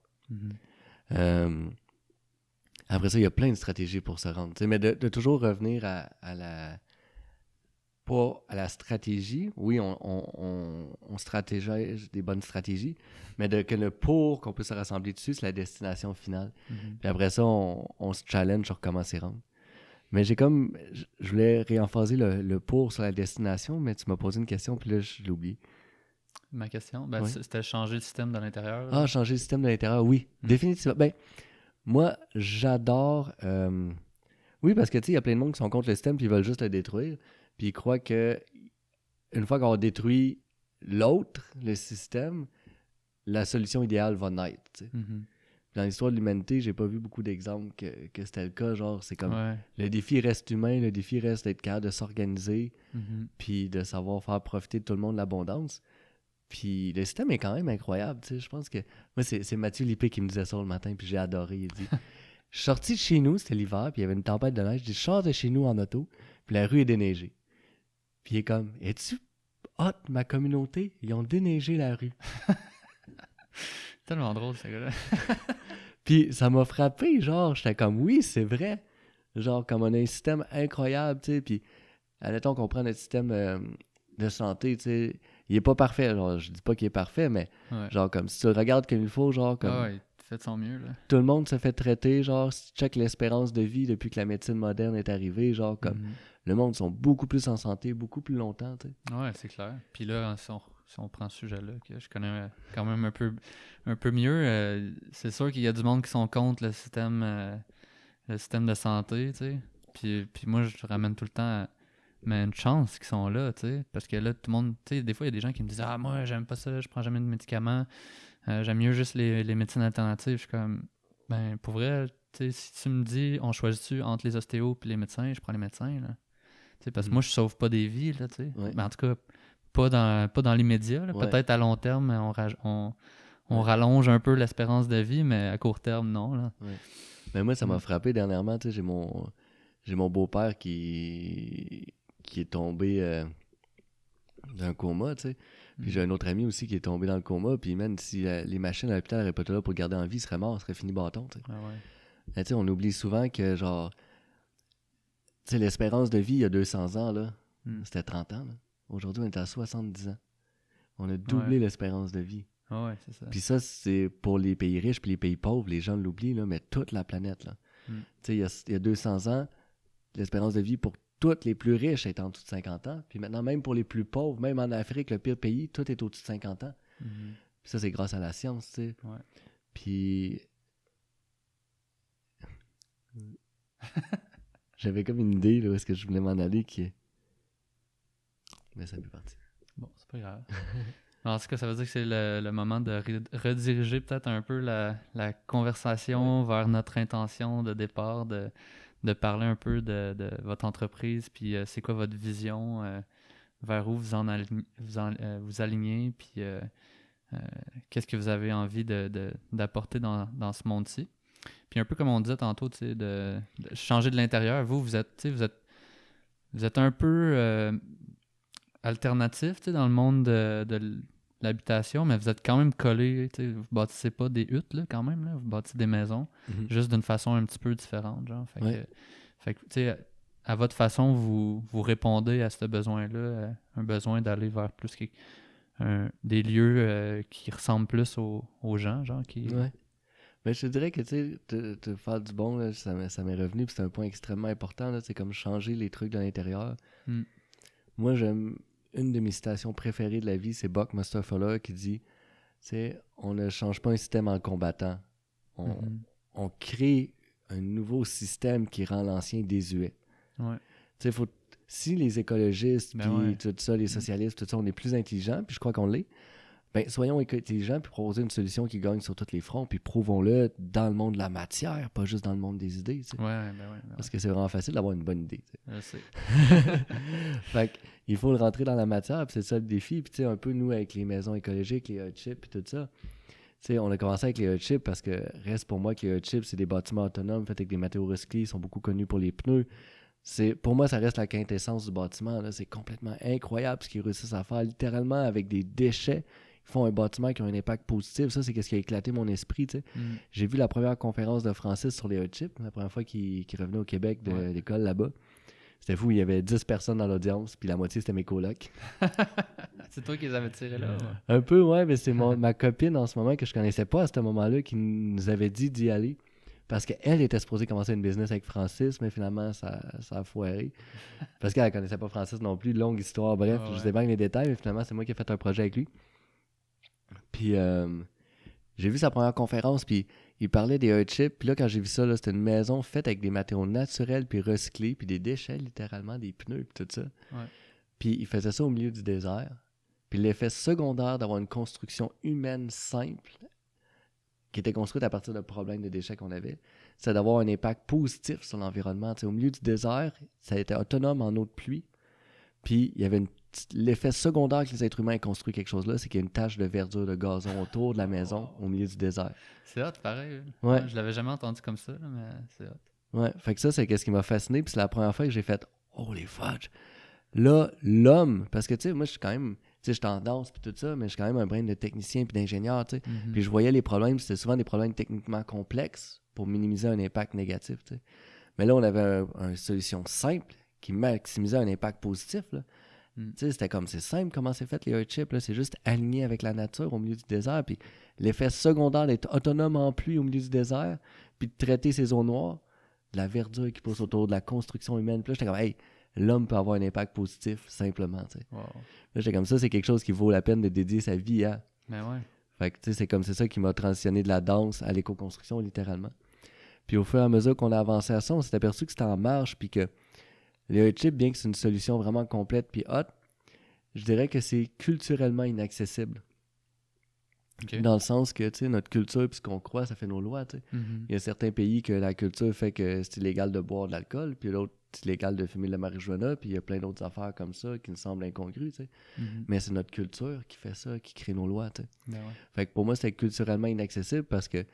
Speaker 2: Après ça, il y a plein de stratégies pour se rendre. Tu sais, mais de toujours revenir à la... Pas à la stratégie. Oui, on stratégise des bonnes stratégies, mais que le pour qu'on peut se rassembler dessus, c'est la destination finale. Puis après ça, on se challenge sur comment s'y rendre. Mais j'ai comme... Je voulais réemphaser le pour sur la destination, mais tu m'as posé une question, puis là, je l'ai oublié.
Speaker 1: Ma question, ben,
Speaker 2: Oui.
Speaker 1: c'était changer le système de l'intérieur.
Speaker 2: Ah, changer le système de l'intérieur, oui. Définitivement. Ben, moi, j'adore... Oui, parce que, tu sais, il y a plein de monde qui sont contre le système, puis ils veulent juste le détruire. Puis ils croient que une fois qu'on a détruit l'autre, le système, la solution idéale va naître. Tu sais. Dans l'histoire de l'humanité, j'ai pas vu beaucoup d'exemples que c'était le cas. Genre, c'est comme le défi reste humain, le défi reste d'être capable de s'organiser, puis de savoir faire profiter de tout le monde de l'abondance. Puis le système est quand même incroyable. Tu sais. Je pense que. Moi, c'est Mathieu Lippé qui me disait ça le matin, puis j'ai adoré. Il dit je suis sorti de chez nous, c'était l'hiver, puis il y avait une tempête de neige. Je dis je sors de chez nous en auto, puis la rue est déneigée. Puis il est comme, es-tu hot, ma communauté? Ils ont déneigé la rue.
Speaker 1: Tellement drôle, ce gars-là.
Speaker 2: Puis ça m'a frappé, genre, j'étais comme, oui, c'est vrai. Genre, comme on a un système incroyable, tu sais, puis admettons qu'on prend notre système de santé, tu sais, il est pas parfait. Genre, je dis pas qu'il est parfait, mais genre, comme si tu le regardes comme il faut, genre, comme...
Speaker 1: il fait de son mieux, là.
Speaker 2: Tout le monde se fait traiter, genre, si tu checkes l'espérance de vie depuis que la médecine moderne est arrivée, genre, comme... Le monde sont beaucoup plus en santé, beaucoup plus longtemps, tu sais.
Speaker 1: Ouais, c'est clair. Puis là, si on prend ce sujet-là, que je connais quand même un peu mieux, c'est sûr qu'il y a du monde qui sont contre le système de santé, tu sais. Puis moi, je ramène tout le temps mais une chance qu'ils sont là, tu sais. Parce que là, tout le monde, tu sais, des fois, il y a des gens qui me disent « Ah, moi, j'aime pas ça, je prends jamais de médicaments. J'aime mieux juste les médecines alternatives. » Je suis comme, ben, pour vrai, tu sais, si tu me dis, on choisit-tu entre les ostéos et les médecins, je prends les médecins, là. Parce que moi, je sauve pas des vies, là, tu sais.
Speaker 2: Ouais.
Speaker 1: Mais en tout cas, pas dans l'immédiat.
Speaker 2: Ouais.
Speaker 1: Peut-être à long terme, on rallonge un peu l'espérance de vie, mais à court terme, non. Là.
Speaker 2: Ouais. Mais moi, ça m'a frappé dernièrement. Tu sais, j'ai mon beau-père qui est tombé d'un coma, tu sais. Puis j'ai un autre ami aussi qui est tombé dans le coma. Puis même si les machines à l'hôpital n'auraient pas été là pour le garder en vie, il serait mort, il serait fini bâton, tu sais.
Speaker 1: Ah ouais.
Speaker 2: Mais tu sais, on oublie souvent que, genre... Tu sais, l'espérance de vie, il y a 200 ans, là, c'était 30 ans. Là. Aujourd'hui, on est à 70 ans. On a doublé l'espérance de vie.
Speaker 1: Ah ouais, c'est ça.
Speaker 2: Puis ça, c'est pour les pays riches puis les pays pauvres. Les gens l'oublient, là, mais toute la planète. Là. Tu sais, il y a 200 ans, l'espérance de vie pour tous les plus riches est en dessous de 50 ans. Puis maintenant, même pour les plus pauvres, même en Afrique, le pire pays, tout est au-dessus de 50 ans. Puis ça, c'est grâce à la science, tu sais.
Speaker 1: Ouais.
Speaker 2: Puis... J'avais comme une idée, là, où est-ce que je voulais m'en aller, mais ça fait partie.
Speaker 1: Bon, c'est pas grave. En tout cas, ça veut dire que c'est le moment de rediriger peut-être un peu la conversation vers notre intention de départ, de parler un peu de votre entreprise, puis c'est quoi votre vision, vers où vous alignez, puis qu'est-ce que vous avez envie d'apporter dans ce monde-ci. Puis un peu comme on disait tantôt, tu sais, de changer de l'intérieur. Vous êtes un peu alternatif, tu sais, dans le monde de l'habitation, mais vous êtes quand même collé, tu sais, vous bâtissez pas des huttes, là, quand même, là, vous bâtissez des maisons, juste d'une façon un petit peu différente, genre. Fait que, tu sais, à votre façon, vous répondez à ce besoin-là, un besoin d'aller vers plus des lieux qui ressemblent plus aux gens, genre, qui...
Speaker 2: Ouais. Mais je te dirais que, tu sais, te faire du bon, là, ça m'est revenu, puis c'est un point extrêmement important, là, c'est comme changer les trucs de l'intérieur.
Speaker 1: Mm.
Speaker 2: Moi, j'aime, une de mes citations préférées de la vie, c'est Buckminster Fuller qui dit, tu sais, on ne change pas un système en le combattant. On crée un nouveau système qui rend l'ancien désuet.
Speaker 1: Ouais.
Speaker 2: Tu sais, si les écologistes,
Speaker 1: Ben
Speaker 2: puis
Speaker 1: ouais.
Speaker 2: tout ça, les socialistes, tout ça, on est plus intelligents, puis je crois qu'on l'est, ben soyons intelligents, puis proposer une solution qui gagne sur tous les fronts, puis prouvons-le dans le monde de la matière, pas juste dans le monde des idées, tu sais.
Speaker 1: Ben ouais.
Speaker 2: Parce que c'est vraiment facile d'avoir une bonne idée, tu sais.
Speaker 1: Je sais.
Speaker 2: Fait qu'il faut le rentrer dans la matière, puis c'est ça le défi. Puis tu sais, un peu nous avec les maisons écologiques, les hot chips, puis tout ça. Tu sais, on a commencé avec les hot chips parce que reste pour moi que les hot chips, c'est des bâtiments autonomes faits avec des matériaux recyclés, ils sont beaucoup connus pour les pneus. Pour moi, ça reste la quintessence du bâtiment, là. C'est complètement incroyable ce qu'ils réussissent à faire, littéralement avec des déchets. Ils font un bâtiment qui a un impact positif. Ça, c'est ce qui a éclaté mon esprit, tu sais. J'ai vu la première conférence de Francis sur les hot chips, la première fois qu'il revenait au Québec de l'école là-bas. C'était fou, il y avait 10 personnes dans l'audience, puis la moitié, c'était mes colocs.
Speaker 1: C'est toi qui les avais tirés là. Ouais.
Speaker 2: Un peu, ouais, mais c'est ma copine en ce moment que je connaissais pas à ce moment-là qui nous avait dit d'y aller. Parce qu'elle était supposée commencer une business avec Francis, mais finalement, ça a foiré. Parce qu'elle ne connaissait pas Francis non plus. Longue histoire, bref, je sais pas les détails, mais finalement, c'est moi qui ai fait un projet avec lui. Puis, j'ai vu sa première conférence, puis il parlait des hot chips. Puis là, quand j'ai vu ça, là, c'était une maison faite avec des matériaux naturels, puis recyclés, puis des déchets, littéralement, des pneus, puis tout ça.
Speaker 1: Ouais.
Speaker 2: Puis il faisait ça au milieu du désert. Puis l'effet secondaire d'avoir une construction humaine simple, qui était construite à partir de problèmes de déchets qu'on avait, c'est d'avoir un impact positif sur l'environnement. T'sais, au milieu du désert, ça a été autonome en eau de pluie. Puis il y avait l'effet secondaire que les êtres humains aient construit quelque chose là, c'est qu'il y a une tache de verdure, de gazon autour de la maison, au milieu du désert.
Speaker 1: C'est hot, pareil.
Speaker 2: Ouais.
Speaker 1: Je l'avais jamais entendu comme ça, là, mais c'est hot.
Speaker 2: Ouais, fait que ça, c'est ce qui m'a fasciné. Puis c'est la première fois que j'ai fait « Holy fudge! » Là, l'homme, parce que tu sais, moi, je suis quand même, tu sais, je suis en danse puis tout ça, mais je suis quand même un brin de technicien puis d'ingénieur, tu sais. Puis je voyais les problèmes, c'était souvent des problèmes techniquement complexes pour minimiser un impact négatif, tu sais. Mais là, on avait une solution simple qui maximisait un impact positif, là. Tu sais, c'était comme, c'est simple comment c'est fait les hot chips, là. C'est juste aligné avec la nature au milieu du désert, puis l'effet secondaire d'être autonome en pluie au milieu du désert, puis de traiter ces zones noires, de la verdure qui pousse autour de la construction humaine. Puis là, j'étais comme, hey, l'homme peut avoir un impact positif, simplement, tu sais.
Speaker 1: Wow.
Speaker 2: Là, j'étais comme ça, c'est quelque chose qui vaut la peine de dédier sa vie à.
Speaker 1: Ben ouais.
Speaker 2: Fait que, tu sais, c'est ça qui m'a transitionné de la danse à l'éco-construction, littéralement. Puis au fur et à mesure qu'on a avancé à ça, on s'est aperçu que c'était en marche, puis que les hot chips, bien que c'est une solution vraiment complète puis hot, je dirais que c'est culturellement inaccessible.
Speaker 1: Okay.
Speaker 2: Dans le sens que, tu sais, notre culture, puis ce qu'on croit, ça fait nos lois, tu sais. Il y a certains pays que la culture fait que c'est illégal de boire de l'alcool, puis l'autre, c'est illégal de fumer de la marijuana, puis il y a plein d'autres affaires comme ça qui nous semblent incongrues, tu sais. Mais c'est notre culture qui fait ça, qui crée nos lois, tu sais.
Speaker 1: Ben ouais.
Speaker 2: Fait que pour moi, c'était culturellement inaccessible parce que,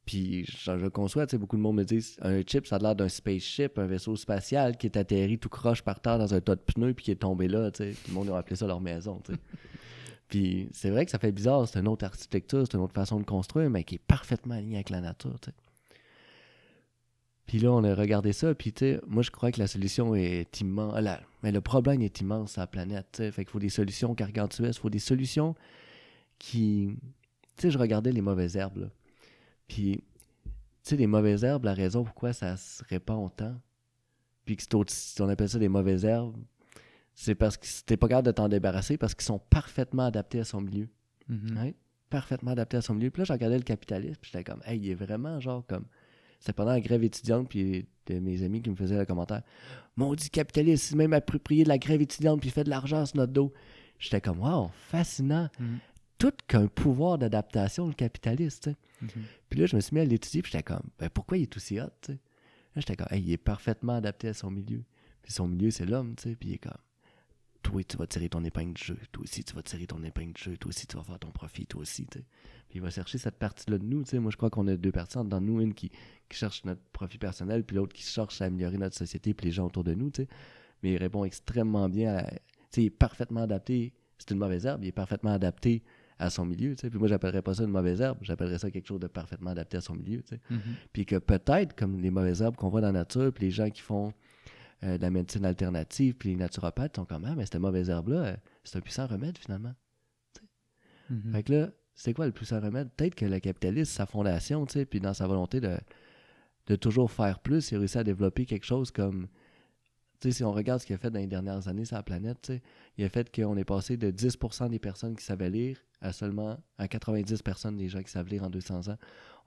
Speaker 2: puis je conçois, tu sais, beaucoup de monde me dit, un chip, ça a l'air d'un spaceship, un vaisseau spatial qui est atterri tout croche par terre dans un tas de pneus, puis qui est tombé là, tu sais. Tout le monde a appelé ça leur maison, tu sais. Puis c'est vrai que ça fait bizarre, c'est une autre architecture, c'est une autre façon de construire, mais qui est parfaitement alignée avec la nature, tu sais. Puis là, on a regardé ça, puis tu sais, moi je crois que la solution est immense. Mais le problème est immense sur la planète, tu sais. Fait qu'il faut des solutions gargantuesques, il faut des solutions qui... Tu sais, je regardais les mauvaises herbes, là. Puis, tu sais, les mauvaises herbes, la raison pourquoi ça se répand autant, puis que on appelle ça des mauvaises herbes, c'est parce que t'es pas capable de t'en débarrasser parce qu'ils sont parfaitement adaptés à son milieu. Ouais? Parfaitement adaptés à son milieu. Puis là, je regardais le capitalisme, puis j'étais comme, hey, il est vraiment genre comme... C'était pendant la grève étudiante, puis de mes amis qui me faisaient le commentaire, maudit capitaliste, c'est même approprié de la grève étudiante, puis il fait de l'argent sur notre dos. J'étais comme, wow, fascinant. Tout qu'un pouvoir d'adaptation, le capitaliste, tu sais. Puis là, je me suis mis à l'étudier, puis j'étais comme, ben pourquoi il est aussi hot, tu sais? Là, j'étais comme, hey, il est parfaitement adapté à son milieu. Puis son milieu, c'est l'homme, tu sais, puis il est comme toi, tu vas tirer ton épingle du jeu. Toi aussi, tu vas tirer ton épingle du jeu. Toi aussi, tu vas faire ton profit. Toi aussi, tu sais. Puis il va chercher cette partie-là de nous. Tu sais. Moi, je crois qu'on a deux personnes dans nous. Une qui cherche notre profit personnel, puis l'autre qui cherche à améliorer notre société puis les gens autour de nous, tu sais. Mais il répond extrêmement bien à... Tu sais, il est parfaitement adapté. C'est une mauvaise herbe. Il est parfaitement adapté à son milieu, tu sais. Puis moi, j'appellerais pas ça une mauvaise herbe. J'appellerais ça quelque chose de parfaitement adapté à son milieu, tu sais. Puis que peut-être, comme les mauvaises herbes qu'on voit dans la nature, puis les gens qui font de la médecine alternative, puis les naturopathes sont comme, ah, mais cette mauvaise herbe-là, c'est un puissant remède, finalement. Fait que là, c'est quoi le puissant remède? Peut-être que le capitalisme, sa fondation, tu sais, puis dans sa volonté de toujours faire plus, il a réussi à développer quelque chose comme... Tu sais, si on regarde ce qu'il a fait dans les dernières années sur la planète, tu sais, il a fait qu'on est passé de 10% des personnes qui savaient lire à seulement à 90% des gens qui savent lire en 200 ans.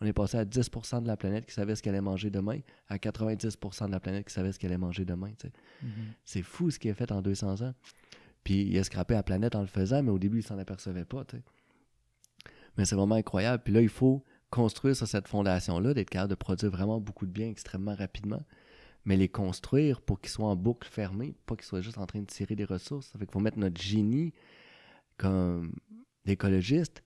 Speaker 2: On est passé à 10% de la planète qui savait ce qu'elle allait manger demain, à 90% de la planète qui savait ce qu'elle allait manger demain. Tu sais. C'est fou ce qu'il a fait en 200 ans. Puis il a scrappé la planète en le faisant, mais au début, il s'en apercevait pas. Tu sais. Mais c'est vraiment incroyable. Puis là, il faut construire sur cette fondation-là, d'être capable de produire vraiment beaucoup de biens extrêmement rapidement. Mais les construire pour qu'ils soient en boucle fermée, pas qu'ils soient juste en train de tirer des ressources. Ça fait qu'il faut mettre notre génie comme d'écologiste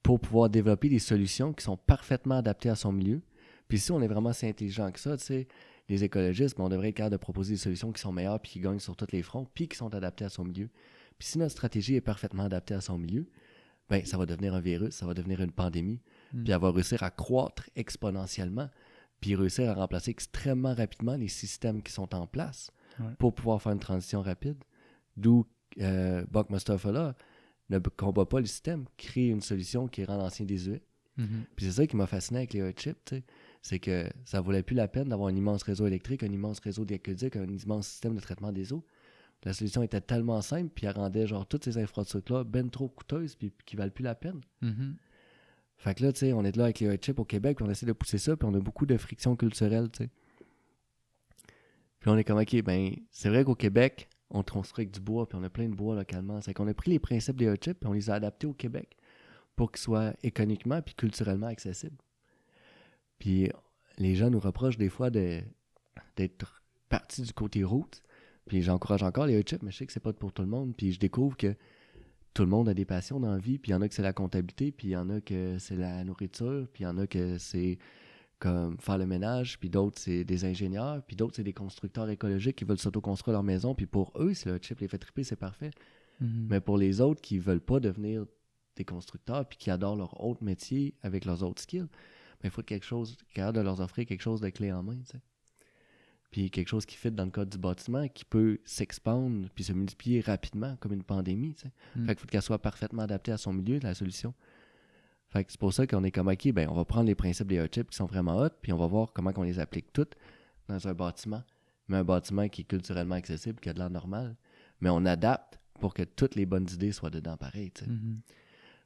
Speaker 2: pour pouvoir développer des solutions qui sont parfaitement adaptées à son milieu. Puis si on est vraiment si intelligent que ça, tu sais, les écologistes, on devrait être capable de proposer des solutions qui sont meilleures puis qui gagnent sur tous les fronts puis qui sont adaptées à son milieu. Puis si notre stratégie est parfaitement adaptée à son milieu, ben ça va devenir un virus, ça va devenir une pandémie, puis elle va réussir à croître exponentiellement, puis réussir à remplacer extrêmement rapidement les systèmes qui sont en place pour pouvoir faire une transition rapide. D'où Buckmaster là ne combat pas le système, crée une solution qui rend l'ancien désuet. Puis c'est ça qui m'a fasciné avec les hot chips, tu sais, c'est que ça valait plus la peine d'avoir un immense réseau électrique, un immense réseau d'aqueduc, un immense système de traitement des eaux. La solution était tellement simple, puis elle rendait genre toutes ces infrastructures-là ben trop coûteuses, puis qui valent plus la peine. Fait que là, tu sais, on est là avec les hot chips au Québec, puis on essaie de pousser ça, puis on a beaucoup de friction culturelle, tu sais. Puis on est comme, OK, ben, c'est vrai qu'au Québec, on construit avec du bois, puis on a plein de bois localement. C'est qu'on a pris les principes des hot chips, puis on les a adaptés au Québec pour qu'ils soient économiquement puis culturellement accessibles. Puis les gens nous reprochent des fois d'être partis du côté route, puis j'encourage encore les hot chips, mais je sais que c'est pas pour tout le monde, puis je découvre que tout le monde a des passions dans la vie, puis il y en a que c'est la comptabilité, puis il y en a que c'est la nourriture, puis il y en a que c'est comme faire le ménage, puis d'autres, c'est des ingénieurs, puis d'autres, c'est des constructeurs écologiques qui veulent s'auto-construire leur maison, puis pour eux, si le chip les fait triper, c'est parfait. Mais pour les autres qui veulent pas devenir des constructeurs, puis qui adorent leur autre métier avec leurs autres skills, il faut quelque chose, capable de leur offrir quelque chose de clé en main, tu sais. Puis quelque chose qui fit dans le cadre du bâtiment, qui peut s'expandre puis se multiplier rapidement, comme une pandémie, tu sais. Fait qu'il faut qu'elle soit parfaitement adaptée à son milieu, la solution. Fait que c'est pour ça qu'on est comme, OK, ben on va prendre les principes des hot chips qui sont vraiment hot, puis on va voir comment on les applique toutes dans un bâtiment. Mais un bâtiment qui est culturellement accessible, qui a de l'air normal. Mais on adapte pour que toutes les bonnes idées soient dedans pareil, tu sais.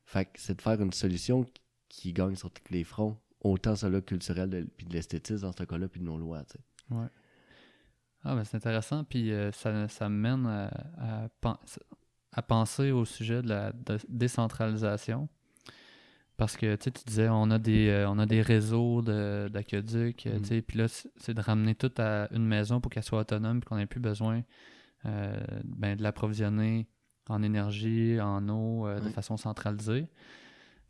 Speaker 2: Fait que c'est de faire une solution qui gagne sur tous les fronts, autant celle-là culturelle puis de l'esthétisme dans ce cas-là, puis de nos lois, tu sais.
Speaker 1: Ouais. Ah, ben c'est intéressant, puis ça me mène à penser au sujet de la décentralisation. Parce que tu disais, on a des réseaux d'aqueducs, puis là, c'est de ramener tout à une maison pour qu'elle soit autonome, puis qu'on n'ait plus besoin de l'approvisionner en énergie, en eau, de façon centralisée.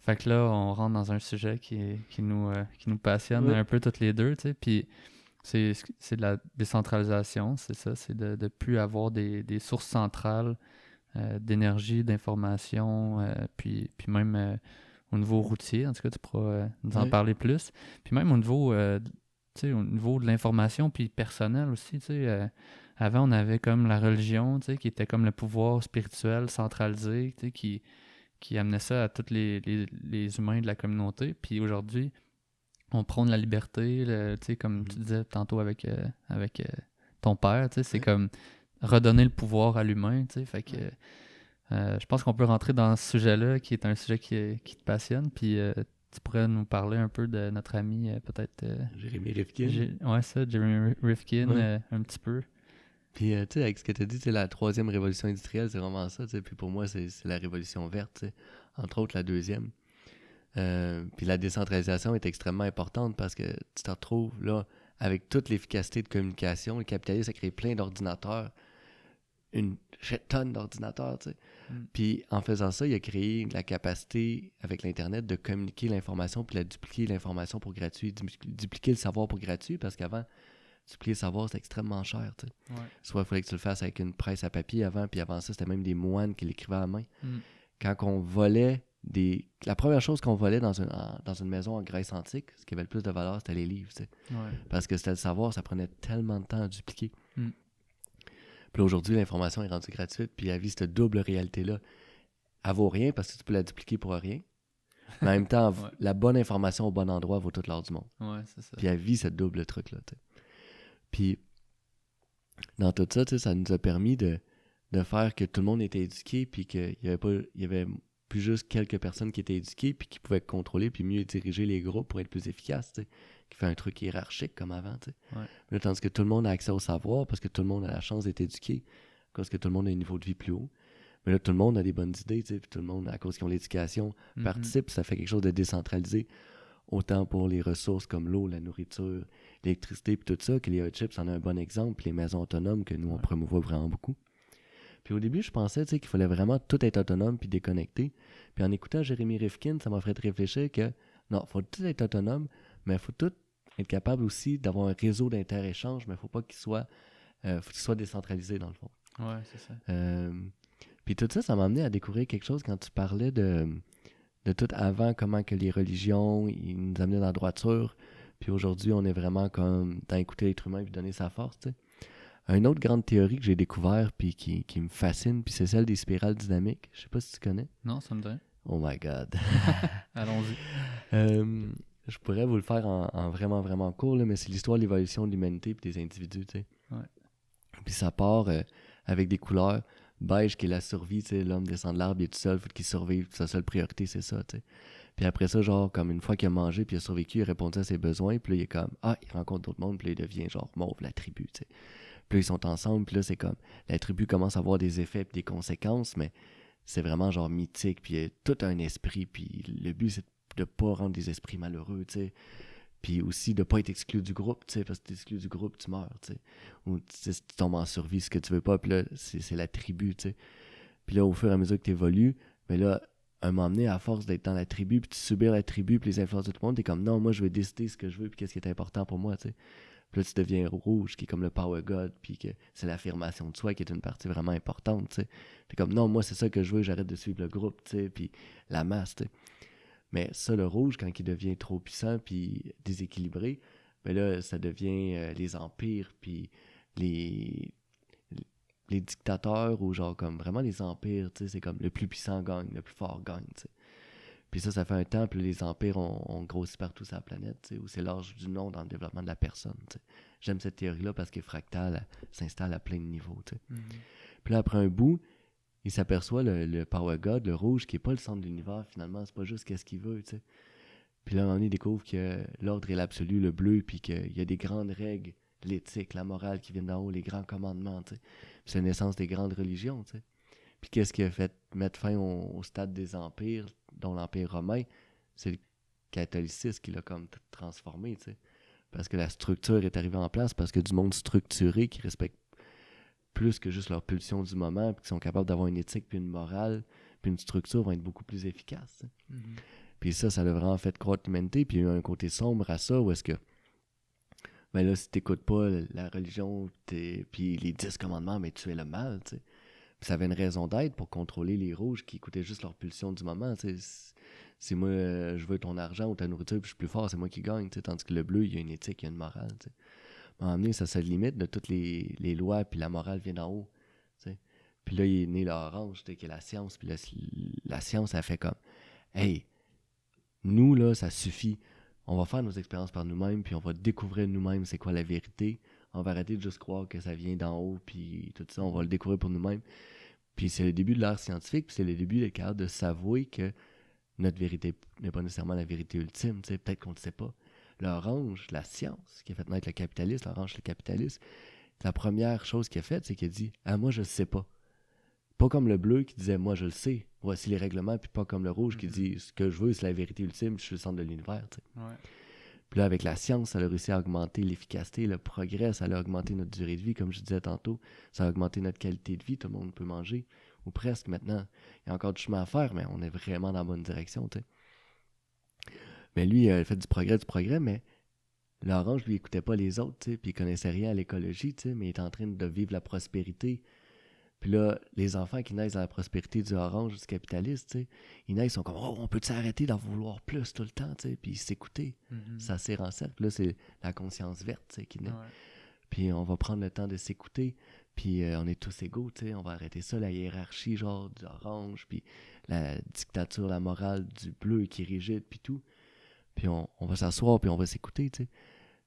Speaker 1: Fait que là, on rentre dans un sujet qui nous passionne un peu toutes les deux, tu sais, puis c'est de la décentralisation, c'est ça, c'est de plus avoir des sources centrales d'énergie, d'information, puis même au niveau routier, en tout cas, tu pourras nous en parler plus. Puis même au niveau de l'information, puis personnel aussi, tu sais, avant, on avait comme la religion, tu sais, qui était comme le pouvoir spirituel centralisé, tu sais, qui amenait ça à tous les humains de la communauté. Puis aujourd'hui, on prône la liberté, tu sais, comme tu disais tantôt avec ton père, tu sais, c'est comme redonner le pouvoir à l'humain, tu sais, fait que je pense qu'on peut rentrer dans ce sujet-là, qui est un sujet qui te passionne, puis tu pourrais nous parler un peu de notre ami, peut-être...
Speaker 2: Jeremy Rifkin.
Speaker 1: Jeremy Rifkin, un petit peu.
Speaker 2: Puis, tu sais, avec ce que tu as dit, la troisième révolution industrielle, c'est vraiment ça, tu sais. Puis pour moi, c'est la révolution verte, tu sais. Entre autres, la deuxième. Puis la décentralisation est extrêmement importante parce que tu te retrouves, là, avec toute l'efficacité de communication. Le capitalisme a créé plein d'ordinateurs. une tonne d'ordinateurs, tu sais.
Speaker 1: Mm.
Speaker 2: Puis en faisant ça, il a créé la capacité avec l'Internet de communiquer l'information puis de dupliquer l'information pour gratuit, dupliquer le savoir pour gratuit parce qu'avant, dupliquer le savoir, c'est extrêmement cher, tu sais.
Speaker 1: Ouais.
Speaker 2: Soit il fallait que tu le fasses avec une presse à papier avant, puis avant ça, c'était même des moines qui l'écrivaient à la main.
Speaker 1: Mm.
Speaker 2: Quand on volait la première chose qu'on volait dans une maison en Grèce antique, ce qui avait le plus de valeur, c'était les livres, tu sais.
Speaker 1: Ouais.
Speaker 2: Parce que c'était le savoir, ça prenait tellement de temps à dupliquer.
Speaker 1: Mm.
Speaker 2: Puis aujourd'hui, l'information est rendue gratuite, puis elle vit cette double réalité-là. Elle vaut rien parce que tu peux la dupliquer pour rien. Mais en même temps,
Speaker 1: Ouais.
Speaker 2: la bonne information au bon endroit vaut toute l'or du monde.
Speaker 1: Ouais, c'est ça.
Speaker 2: Puis elle vit cette double truc-là, tu sais. Puis dans tout ça, tu sais, ça nous a permis de faire que tout le monde était éduqué, puis qu'il y avait plus juste quelques personnes qui étaient éduquées, puis qui pouvaient contrôler, puis mieux diriger les groupes pour être plus efficaces, tu sais. Qui fait un truc hiérarchique comme avant, tu sais.
Speaker 1: Ouais.
Speaker 2: Là, tandis que tout le monde a accès au savoir, parce que tout le monde a la chance d'être éduqué, parce que tout le monde a un niveau de vie plus haut. Mais là, tout le monde a des bonnes idées, tu sais, puis tout le monde, à cause qu'ils ont l'éducation, participe, ça fait quelque chose de décentralisé, autant pour les ressources comme l'eau, la nourriture, l'électricité, puis tout ça, que les hot chips en a un bon exemple, puis les maisons autonomes que nous, on promouvoit vraiment beaucoup. Puis au début, je pensais, tu sais, qu'il fallait vraiment tout être autonome puis déconnecté. Puis en écoutant Jérémy Rifkin, ça m'a fait réfléchir que non, il faut tout être autonome, mais il faut tout être capable aussi d'avoir un réseau d'inter-échange, mais il ne faut pas qu'il soit décentralisé dans le fond.
Speaker 1: Ouais, c'est ça.
Speaker 2: Puis tout ça, ça m'a amené à découvrir quelque chose quand tu parlais de tout avant, comment que les religions, ils nous amenaient dans la droiture. Puis aujourd'hui, on est vraiment comme dans écouter l'être humain et donner sa force, tu sais. Une autre grande théorie que j'ai découvert puis qui me fascine, puis c'est celle des spirales dynamiques. Je sais pas si tu connais.
Speaker 1: Non, ça me dit rien.
Speaker 2: Oh my God.
Speaker 1: Allons-y.
Speaker 2: Je pourrais vous le faire en vraiment, vraiment court, là, mais c'est l'histoire de l'évolution de l'humanité et des individus, tu sais.
Speaker 1: Ouais.
Speaker 2: Puis ça part avec des couleurs. Beige, qui est la survie, tu sais, l'homme descend de l'arbre, il est tout seul, faut qu'il survive, sa seule priorité, c'est ça, tu sais. Puis après ça, genre, comme une fois qu'il a mangé, puis il a survécu, il a répondu à ses besoins, puis là, il est comme, il rencontre d'autres mondes, puis là, il devient genre mauve, la tribu, tu sais. Puis là, ils sont ensemble, puis là, c'est comme, la tribu commence à avoir des effets puis des conséquences, mais c'est vraiment genre mythique, puis il y a tout un esprit, puis le but, c'est de pas rendre des esprits malheureux, tu sais. Puis aussi de pas être exclu du groupe, tu sais, parce que t'es exclu du groupe, tu meurs, tu sais. Ou tu tombes en survie, ce que tu veux pas, puis là, c'est la tribu, tu sais. Puis là, au fur et à mesure que t'évolues, mais là, un moment donné, à force d'être dans la tribu, puis de subir la tribu, puis les influences de tout le monde, t'es comme, non, moi, je vais décider ce que je veux, puis qu'est-ce qui est important pour moi, tu sais. Puis là, tu deviens rouge, qui est comme le power god, puis que c'est l'affirmation de soi qui est une partie vraiment importante, tu sais. T'es comme, non, moi, c'est ça que je veux, j'arrête de suivre le groupe, tu sais, puis la masse, tu sais. Mais ça, le rouge, quand il devient trop puissant puis déséquilibré, ben là, ça devient les empires puis les dictateurs ou genre comme vraiment les empires, tu sais, c'est comme le plus puissant gagne, le plus fort gagne, tu sais. Puis ça fait un temps, puis les empires ont grossi partout sur la planète, tu sais, où c'est l'âge du nom dans le développement de la personne, tu sais. J'aime cette théorie-là parce que fractal s'installe à plein de niveaux, tu sais. Puis là, après un bout, il s'aperçoit, le Power God, le rouge, qui n'est pas le centre de l'univers, finalement, c'est pas juste qu'est-ce qu'il veut, tu sais. Puis là, à un moment donné, il découvre que l'ordre est l'absolu, le bleu, puis qu'il y a des grandes règles, l'éthique, la morale qui viennent d'en haut, les grands commandements, tu sais. Puis c'est la naissance des grandes religions, tu sais. Puis qu'est-ce qui a fait mettre fin au stade des empires, dont l'Empire romain? C'est le catholicisme qui l'a comme transformé, tu sais. Parce que la structure est arrivée en place, parce que du monde structuré qui respecte plus que juste leur pulsion du moment, puis qui sont capables d'avoir une éthique, puis une morale, puis une structure vont être beaucoup plus efficaces. Puis ça a vraiment fait croître l'humanité, puis il y a eu un côté sombre à ça, où est-ce que, ben là, si t'écoutes pas la religion, puis les 10 commandements, mais tu es le mal, tu sais. Puis ça avait une raison d'être pour contrôler les rouges qui écoutaient juste leur pulsion du moment, tu sais. Si moi, je veux ton argent ou ta nourriture, puis je suis plus fort, c'est moi qui gagne, tu sais. Tandis que le bleu, il y a une éthique, il y a une morale, tu sais. À un moment donné, ça se limite de toutes les lois, puis la morale vient d'en haut. T'sais. Puis là, il est né l'orange, qui est la science. Puis la science, elle fait comme, hey, nous, là, ça suffit. On va faire nos expériences par nous-mêmes, puis on va découvrir nous-mêmes c'est quoi la vérité. On va arrêter de juste croire que ça vient d'en haut, puis tout ça, on va le découvrir pour nous-mêmes. Puis c'est le début de l'art scientifique, puis c'est le début d'être capable de s'avouer que notre vérité n'est pas nécessairement la vérité ultime. Peut-être qu'on ne le sait pas. L'orange, la science, qui a fait naître le capitalisme, l'orange, le capitalisme, la première chose qu'il a faite, c'est qu'il a dit « Ah, moi, je le sais pas ». Pas comme le bleu qui disait « Moi, je le sais, voici les règlements », puis pas comme le rouge qui dit « Ce que je veux, c'est la vérité ultime, je suis le centre de l'univers ». Ouais. Puis là, avec la science, ça a réussi à augmenter l'efficacité, le progrès, ça a augmenté notre durée de vie, comme je disais tantôt. Ça a augmenté notre qualité de vie, tout le monde peut manger, ou presque maintenant. Il y a encore du chemin à faire, mais on est vraiment dans la bonne direction, tu sais. Mais lui, il a fait du progrès, mais l'orange, lui, écoutait pas les autres, tu sais, puis il connaissait rien à l'écologie, tu sais, mais il est en train de vivre la prospérité. Puis là, les enfants qui naissent dans la prospérité du orange, du capitaliste, tu sais, ils naissent, ils sont comme, oh, on peut s'arrêter d'en vouloir plus tout le temps, tu sais, puis s'écouter. Ça serre en cercle. Puis là, c'est la conscience verte, tu sais, qui naît.
Speaker 1: Ouais.
Speaker 2: Puis on va prendre le temps de s'écouter, puis on est tous égaux, tu sais, on va arrêter ça, la hiérarchie, genre, du orange, puis la dictature, la morale du bleu qui est rigide, puis tout. Puis on va s'asseoir, puis on va s'écouter, tu sais.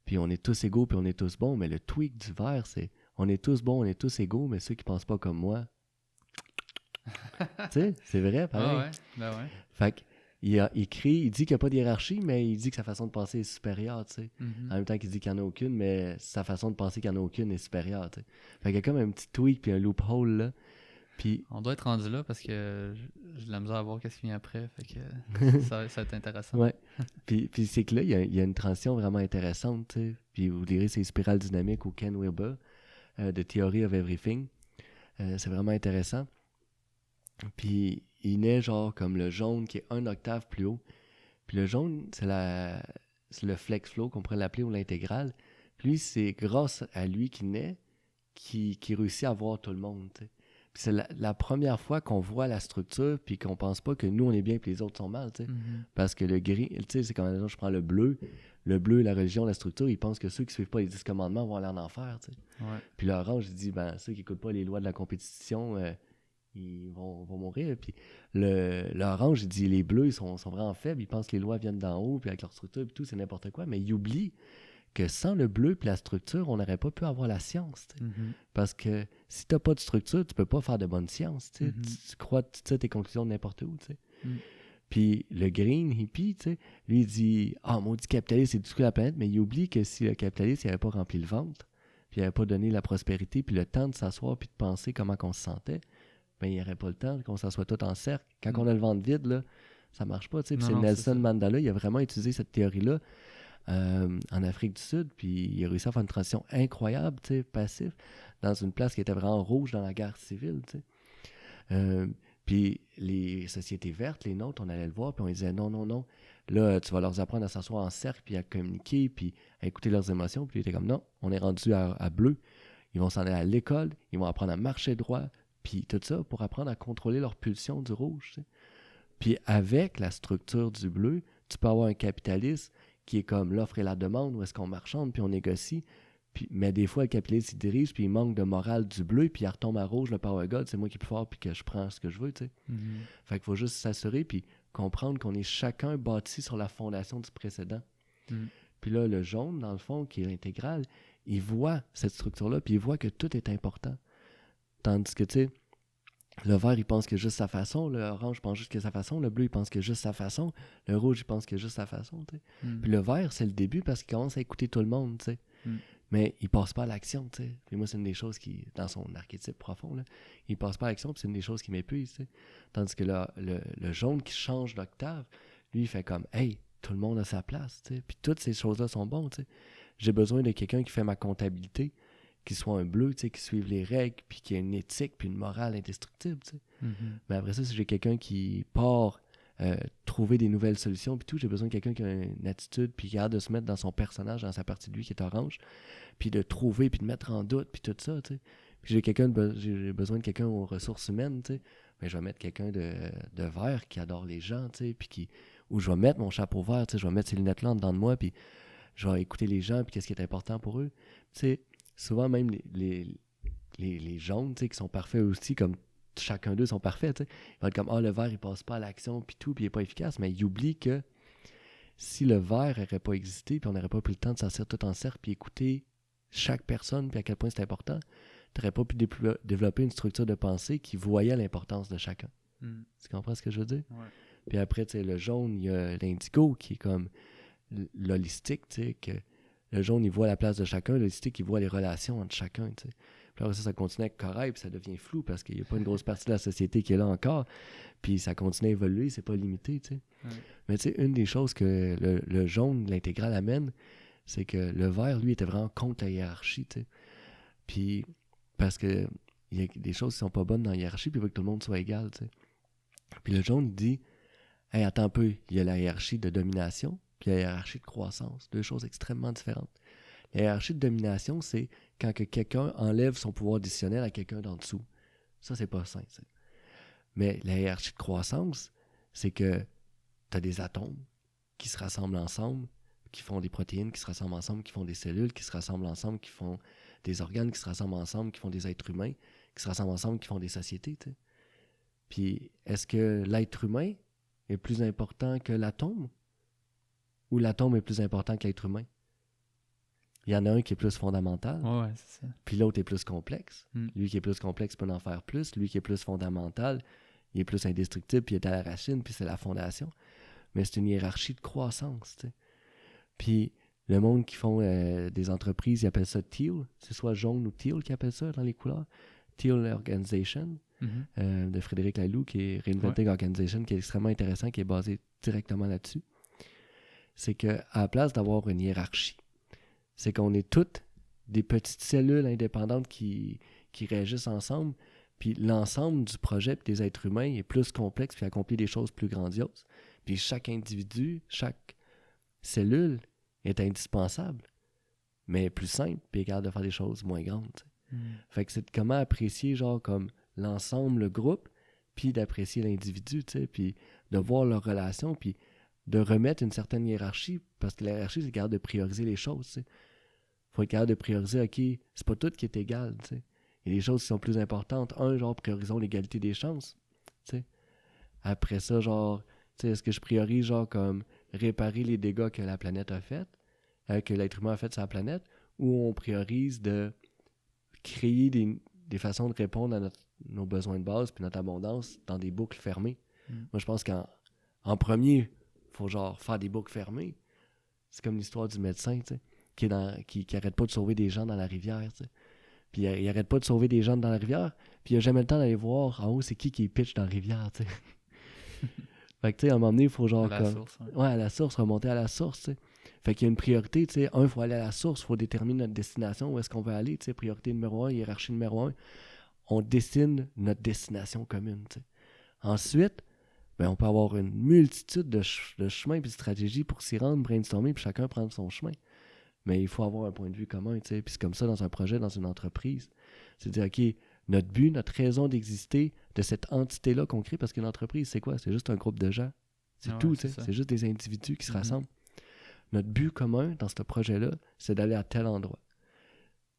Speaker 2: Puis on est tous égaux, puis on est tous bons, mais le tweak du vert, c'est on est tous bons, on est tous égaux, mais ceux qui pensent pas comme moi. Tu sais, c'est vrai, pareil.
Speaker 1: Ah ouais, ben ouais.
Speaker 2: Fait qu'il crie, il dit qu'il n'y a pas de hiérarchie, mais il dit que sa façon de penser est supérieure, tu sais.
Speaker 1: Mhm.
Speaker 2: En même temps qu'il dit qu'il n'y en a aucune, mais sa façon de penser qu'il n'y en a aucune est supérieure, tu sais. Fait qu'il y a comme un petit tweak puis un loophole, là. Puis
Speaker 1: On doit être rendu là parce que j'ai de la misère à voir qu'est-ce qui vient après. Fait que ça va être intéressant.
Speaker 2: ouais. Puis c'est que là, il y a une transition vraiment intéressante, tu sais. Puis vous lirez ces spirales dynamiques ou Ken Wilber, de Theory of Everything. C'est vraiment intéressant. Puis il naît genre comme le jaune qui est un octave plus haut. Puis le jaune, c'est le flex flow qu'on pourrait l'appeler ou l'intégrale. Puis lui, c'est grâce à lui qui naît qui réussit à voir tout le monde, tu sais. Puis c'est la première fois qu'on voit la structure puis qu'on pense pas que nous on est bien puis les autres sont mal, tu sais.
Speaker 1: Mhm.
Speaker 2: Parce que le gris, tu sais, c'est comme exemple, je prends le bleu, la religion, la structure, ils pensent que ceux qui suivent pas les 10 commandements vont aller en enfer, tu sais.
Speaker 1: Ouais.
Speaker 2: Puis l'orange, il dit, ben, ceux qui écoutent pas les lois de la compétition, ils vont mourir. Puis l'orange, il dit, les bleus, ils sont vraiment faibles, ils pensent que les lois viennent d'en haut, puis avec leur structure, puis tout, c'est n'importe quoi. Mais ils oublient que sans le bleu puis la structure, on n'aurait pas pu avoir la science, tu sais.
Speaker 1: Mhm.
Speaker 2: Parce que si t'as pas de structure, tu peux pas faire de bonne science, tu sais.
Speaker 1: Mhm.
Speaker 2: Tu crois, tu tires tes conclusions n'importe où, tu sais.
Speaker 1: Mhm.
Speaker 2: Puis le green hippie, tu sais, lui, il dit « Ah, maudit capitaliste, c'est tout ce que la planète », mais il oublie que si le capitaliste, il n'avait pas rempli le ventre, puis il n'avait pas donné la prospérité, puis le temps de s'asseoir, puis de penser comment on se sentait, ben il n'y aurait pas le temps qu'on s'assoit tout en cercle. Quand on a le ventre vide, là, ça marche pas, tu sais. Puis c'est
Speaker 1: Non, c'est ça.
Speaker 2: Nelson Mandela, il a vraiment utilisé cette théorie-là en Afrique du Sud, puis il a réussi à faire une transition incroyable, tu sais, passif, dans une place qui était vraiment rouge dans la guerre civile, tu sais. Puis les sociétés vertes, les nôtres, on allait le voir, puis on disait non, non, non. Là, tu vas leur apprendre à s'asseoir en cercle, puis à communiquer, puis à écouter leurs émotions. Puis il était comme non, on est rendu à bleu. Ils vont s'en aller à l'école, ils vont apprendre à marcher droit, puis tout ça pour apprendre à contrôler leur pulsion du rouge. Tu sais. Puis avec la structure du bleu, tu peux avoir un capitaliste qui est comme l'offre et la demande, où est-ce qu'on marchande, puis on négocie. Puis, mais des fois, le capitaliste, il dirige, puis il manque de morale du bleu, puis il retombe à rouge, le power god, c'est moi qui est plus fort, puis que je prends ce que je veux, tu sais.
Speaker 1: Mhm.
Speaker 2: Fait qu'il faut juste s'assurer, puis comprendre qu'on est chacun bâti sur la fondation du précédent.
Speaker 1: Mhm.
Speaker 2: Puis là, le jaune, dans le fond, qui est l'intégrale, il voit cette structure-là, puis il voit que tout est important. Tandis que, tu sais, le vert, il pense que juste sa façon, le orange pense juste que sa façon, le bleu, il pense que juste sa façon, le rouge, il pense que juste sa façon, tu sais.
Speaker 1: Mhm.
Speaker 2: Puis le vert, c'est le début parce qu'il commence à écouter tout le monde, tu sais.
Speaker 1: Mhm.
Speaker 2: Mais il passe pas à l'action, tu sais. Puis moi, c'est une des choses qui, dans son archétype profond, là, il passe pas à l'action, puis c'est une des choses qui m'épuise, tu sais. Tandis que le jaune qui change d'octave, lui, il fait comme, hey, tout le monde a sa place, tu sais. Puis toutes ces choses-là sont bonnes, tu sais. J'ai besoin de quelqu'un qui fait ma comptabilité, qui soit un bleu, tu sais, qui suive les règles, puis qui a une éthique, puis une morale indestructible, tu sais.
Speaker 1: Mhm.
Speaker 2: Mais après ça, si j'ai quelqu'un qui part trouver des nouvelles solutions, puis tout, j'ai besoin de quelqu'un qui a une attitude, puis qui a hâte de se mettre dans son personnage, dans sa partie de lui qui est orange, puis de trouver, puis de mettre en doute, puis tout ça, tu sais. Puis j'ai besoin de quelqu'un aux ressources humaines, tu sais. Mais je vais mettre quelqu'un de vert qui adore les gens, tu sais, puis où je vais mettre mon chapeau vert, tu sais, je vais mettre ces lunettes-là en dedans de moi, puis je vais écouter les gens, puis qu'est-ce qui est important pour eux. Tu sais, souvent même les jaunes, tu sais, qui sont parfaits aussi, comme chacun d'eux sont parfaits, tu sais. Ils vont être comme, ah, le vert, il passe pas à l'action, puis tout, puis il est pas efficace. Mais ils oublient que si le vert n'aurait pas existé, puis on n'aurait pas pris le temps de s'asseoir tout en cercle, puis écouter chaque personne, puis à quel point c'est important, tu n'aurais pas pu développer une structure de pensée qui voyait l'importance de chacun.
Speaker 1: Mhm.
Speaker 2: Tu comprends ce que je veux dire?
Speaker 1: Ouais.
Speaker 2: Puis après, tu sais, le jaune, il y a l'indigo qui est comme l'holistique, tu sais, que le jaune, il voit la place de chacun, l'holistique, il voit les relations entre chacun, tu sais. Puis après ça continue avec corail, puis ça devient flou parce qu'il n'y a pas une grosse partie de la société qui est là encore. Puis ça continue à évoluer, c'est pas limité, tu sais.
Speaker 1: Ouais.
Speaker 2: Mais tu sais, une des choses que le jaune, l'intégrale amène, c'est que le vert, lui, était vraiment contre la hiérarchie, tu sais. Puis, parce que il y a des choses qui sont pas bonnes dans la hiérarchie, puis il veut que tout le monde soit égal, tu sais. Puis le jaune dit, hey, attends un peu, il y a la hiérarchie de domination, puis la hiérarchie de croissance, deux choses extrêmement différentes. La hiérarchie de domination, c'est quand que quelqu'un enlève son pouvoir décisionnel à quelqu'un d'en dessous. Ça, c'est pas sain, t'sais. Mais la hiérarchie de croissance, c'est que tu as des atomes qui se rassemblent ensemble, qui font des protéines, qui se rassemblent ensemble, qui font des cellules, qui se rassemblent ensemble, qui font des organes, qui se rassemblent ensemble, qui font des êtres humains, qui se rassemblent ensemble, qui font des sociétés, t'sais. Puis, est-ce que l'être humain est plus important que l'atome? Ou l'atome est plus important que l'être humain? Il y en a un qui est plus fondamental,
Speaker 1: Ouais, c'est ça.
Speaker 2: puis l'autre est plus complexe.
Speaker 1: Mm.
Speaker 2: Lui qui est plus complexe peut en faire plus. Lui qui est plus fondamental, il est plus indestructible, puis il est à la racine, puis c'est la fondation. Mais c'est une hiérarchie de croissance, tu sais. Puis le monde qui font des entreprises, ils appellent ça teal. C'est soit jaune ou teal qui appellent ça dans les couleurs. Teal Organization, de Frédéric Laloux, qui est Reinventing Organization, qui est extrêmement intéressant, qui est basé directement là-dessus. C'est qu'à la place d'avoir une hiérarchie, c'est qu'on est toutes des petites cellules indépendantes qui réagissent ensemble, puis l'ensemble du projet et des êtres humains est plus complexe puis accomplit des choses plus grandioses. Puis chaque individu, chaque cellule est indispensable, mais plus simple puis capable de faire des choses moins grandes. Fait que c'est de comment apprécier genre comme l'ensemble, le groupe, puis d'apprécier l'individu, tu sais, puis de voir leur relation, puis de remettre une certaine hiérarchie, parce que la hiérarchie, c'est capable de prioriser les choses, tu sais. Faut être capable de prioriser, OK, c'est pas tout qui est égal, tu sais. Il y a des choses qui sont plus importantes. Genre, priorisons l'égalité des chances, tu sais. Après ça, genre, tu sais, est-ce que je priorise, genre, comme réparer les dégâts que la planète a fait, que l'être humain a fait sur la planète, ou on priorise de créer des façons de répondre à nos besoins de base puis notre abondance dans des boucles fermées. Moi, je pense qu'en premier, il faut, genre, faire des boucles fermées. C'est comme l'histoire du médecin, tu sais, qui arrête pas de sauver des gens dans la rivière, tu sais. Puis il arrête pas de sauver des gens dans la rivière, puis il a jamais le temps d'aller voir en haut c'est qui pitch dans la rivière, tu sais. Fait que, tu sais, à un moment donné, il faut genre...
Speaker 1: À la source,
Speaker 2: ouais, à la source, remonter à la source, tu sais. Fait qu'il y a une priorité, tu sais. Il faut aller à la source, il faut déterminer notre destination, où est-ce qu'on veut aller, tu sais. Priorité numéro 1, hiérarchie numéro 1. On dessine notre destination commune, tu sais. Ensuite, ben, on peut avoir une multitude de chemins et de stratégies pour s'y rendre, brainstormer, puis chacun prendre son chemin. Mais il faut avoir un point de vue commun, tu sais. Puis c'est comme ça dans un projet, dans une entreprise. C'est de dire, OK, notre but, notre raison d'exister de cette entité-là qu'on crée, parce qu'une entreprise, c'est quoi? C'est juste un groupe de gens. C'est tout, tu sais. C'est juste des individus qui se rassemblent. Notre but commun dans ce projet-là, c'est d'aller à tel endroit.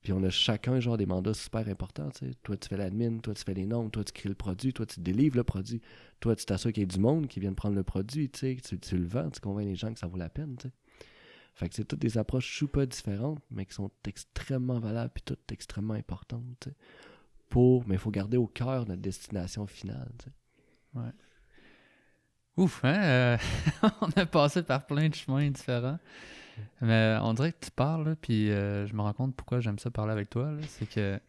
Speaker 2: Puis on a chacun, genre, des mandats super importants, tu sais. Toi, tu fais l'admin, toi, tu fais les nombres, toi, tu crées le produit, toi, tu délivres le produit. Toi, tu t'assures qu'il y ait du monde qui vienne prendre le produit, tu sais. Tu le vends, tu convaincs les gens que ça vaut la peine, tu sais. Fait que c'est toutes des approches super différentes, mais qui sont extrêmement valables puis toutes extrêmement importantes, tu sais. Mais il faut garder au cœur notre destination finale, tu sais.
Speaker 1: Ouais. Ouf, hein? On a passé par plein de chemins différents. Mais on dirait que tu parles, là, puis je me rends compte pourquoi j'aime ça parler avec toi, là, c'est que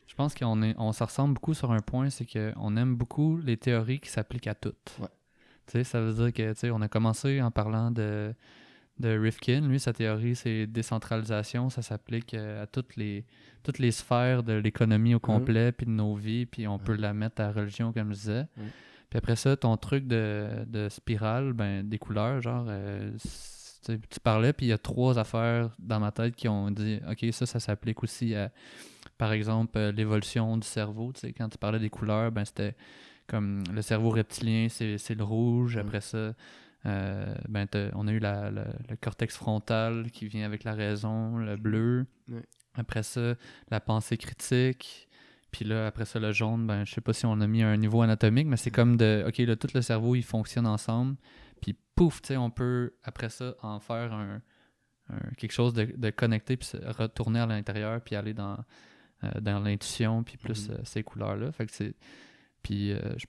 Speaker 1: je pense qu'on se ressemble beaucoup sur un point, c'est qu'on aime beaucoup les théories qui s'appliquent à toutes.
Speaker 2: Ouais.
Speaker 1: Tu sais, ça veut dire que, tu sais, on a commencé en parlant de Rifkin. Lui, sa théorie, c'est décentralisation. Ça s'applique à toutes les sphères de l'économie au complet, puis de nos vies, puis on peut la mettre à la religion, comme je disais. Puis après ça, ton truc de spirale, ben, des couleurs, genre, tu parlais, puis il y a 3 affaires dans ma tête qui ont dit, OK, ça s'applique aussi à, par exemple, l'évolution du cerveau. Tu sais, quand tu parlais des couleurs, ben, c'était comme le cerveau reptilien, c'est le rouge. Après ça, ben, on a eu le cortex frontal qui vient avec la raison, le bleu. Après ça, la pensée critique. Puis là, après ça, le jaune, ben, je sais pas si on a mis un niveau anatomique, mais c'est comme OK, là, tout le cerveau, il fonctionne ensemble. Puis pouf, tu sais, on peut, après ça, en faire quelque chose de connecté, puis se retourner à l'intérieur, puis aller dans l'intuition, puis plus ces couleurs-là. Fait que c'est... Puis je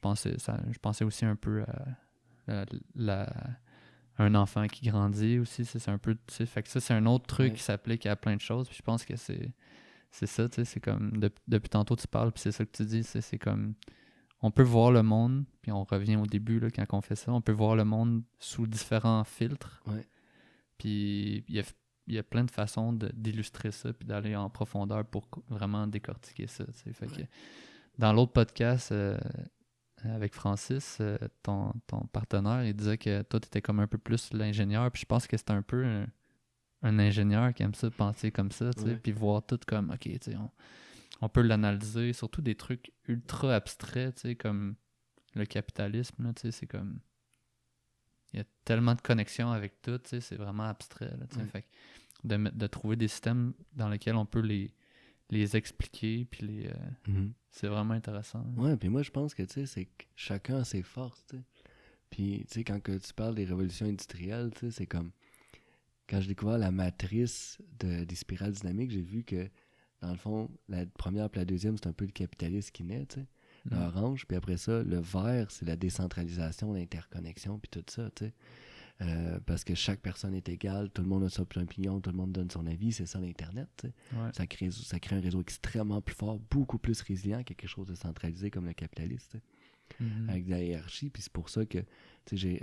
Speaker 1: pensais aussi un peu à un enfant qui grandit aussi, c'est un peu, tu sais, fait que ça, c'est un autre truc qui s'applique à plein de choses, puis je pense que c'est c'est ça, tu sais, c'est comme, depuis tantôt tu parles, puis c'est ça que tu dis, c'est comme, on peut voir le monde, puis on revient au début, là, quand on fait ça, on peut voir le monde sous différents filtres,
Speaker 2: Ouais.
Speaker 1: puis il y a plein de façons d'illustrer ça, puis d'aller en profondeur pour vraiment décortiquer ça, tu sais, fait que, dans l'autre podcast, avec Francis, ton partenaire, il disait que toi, tu étais comme un peu plus l'ingénieur, puis je pense que c'est un peu un ingénieur qui aime ça penser comme ça, tu sais, puis voir tout comme, ok, tu sais, on peut l'analyser, surtout des trucs ultra abstraits, tu sais, comme le capitalisme, là, tu sais, c'est comme, il y a tellement de connexions avec tout, tu sais, c'est vraiment abstrait, là, tu sais, fait que de trouver des systèmes dans lesquels on peut les expliquer, puis c'est vraiment intéressant. Là.
Speaker 2: Ouais, puis moi, je pense que, tu sais, c'est que chacun a ses forces, tu sais. Puis, tu sais, quand que tu parles des révolutions industrielles, tu sais, c'est comme... Quand j'ai découvert la matrice des spirales dynamiques, j'ai vu que, dans le fond, la première puis la deuxième, c'est un peu le capitalisme qui naît, tu sais. L'orange, puis après ça, le vert, c'est la décentralisation, l'interconnexion, puis tout ça, tu sais. Parce que chaque personne est égale, tout le monde a son opinion, tout le monde donne son avis, c'est ça l'Internet, tu sais.
Speaker 1: Ouais.
Speaker 2: Ça crée un réseau extrêmement plus fort, beaucoup plus résilient que quelque chose de centralisé comme le capitalisme, tu sais. Avec de la hiérarchie, puis c'est pour ça que, tu sais, j'ai...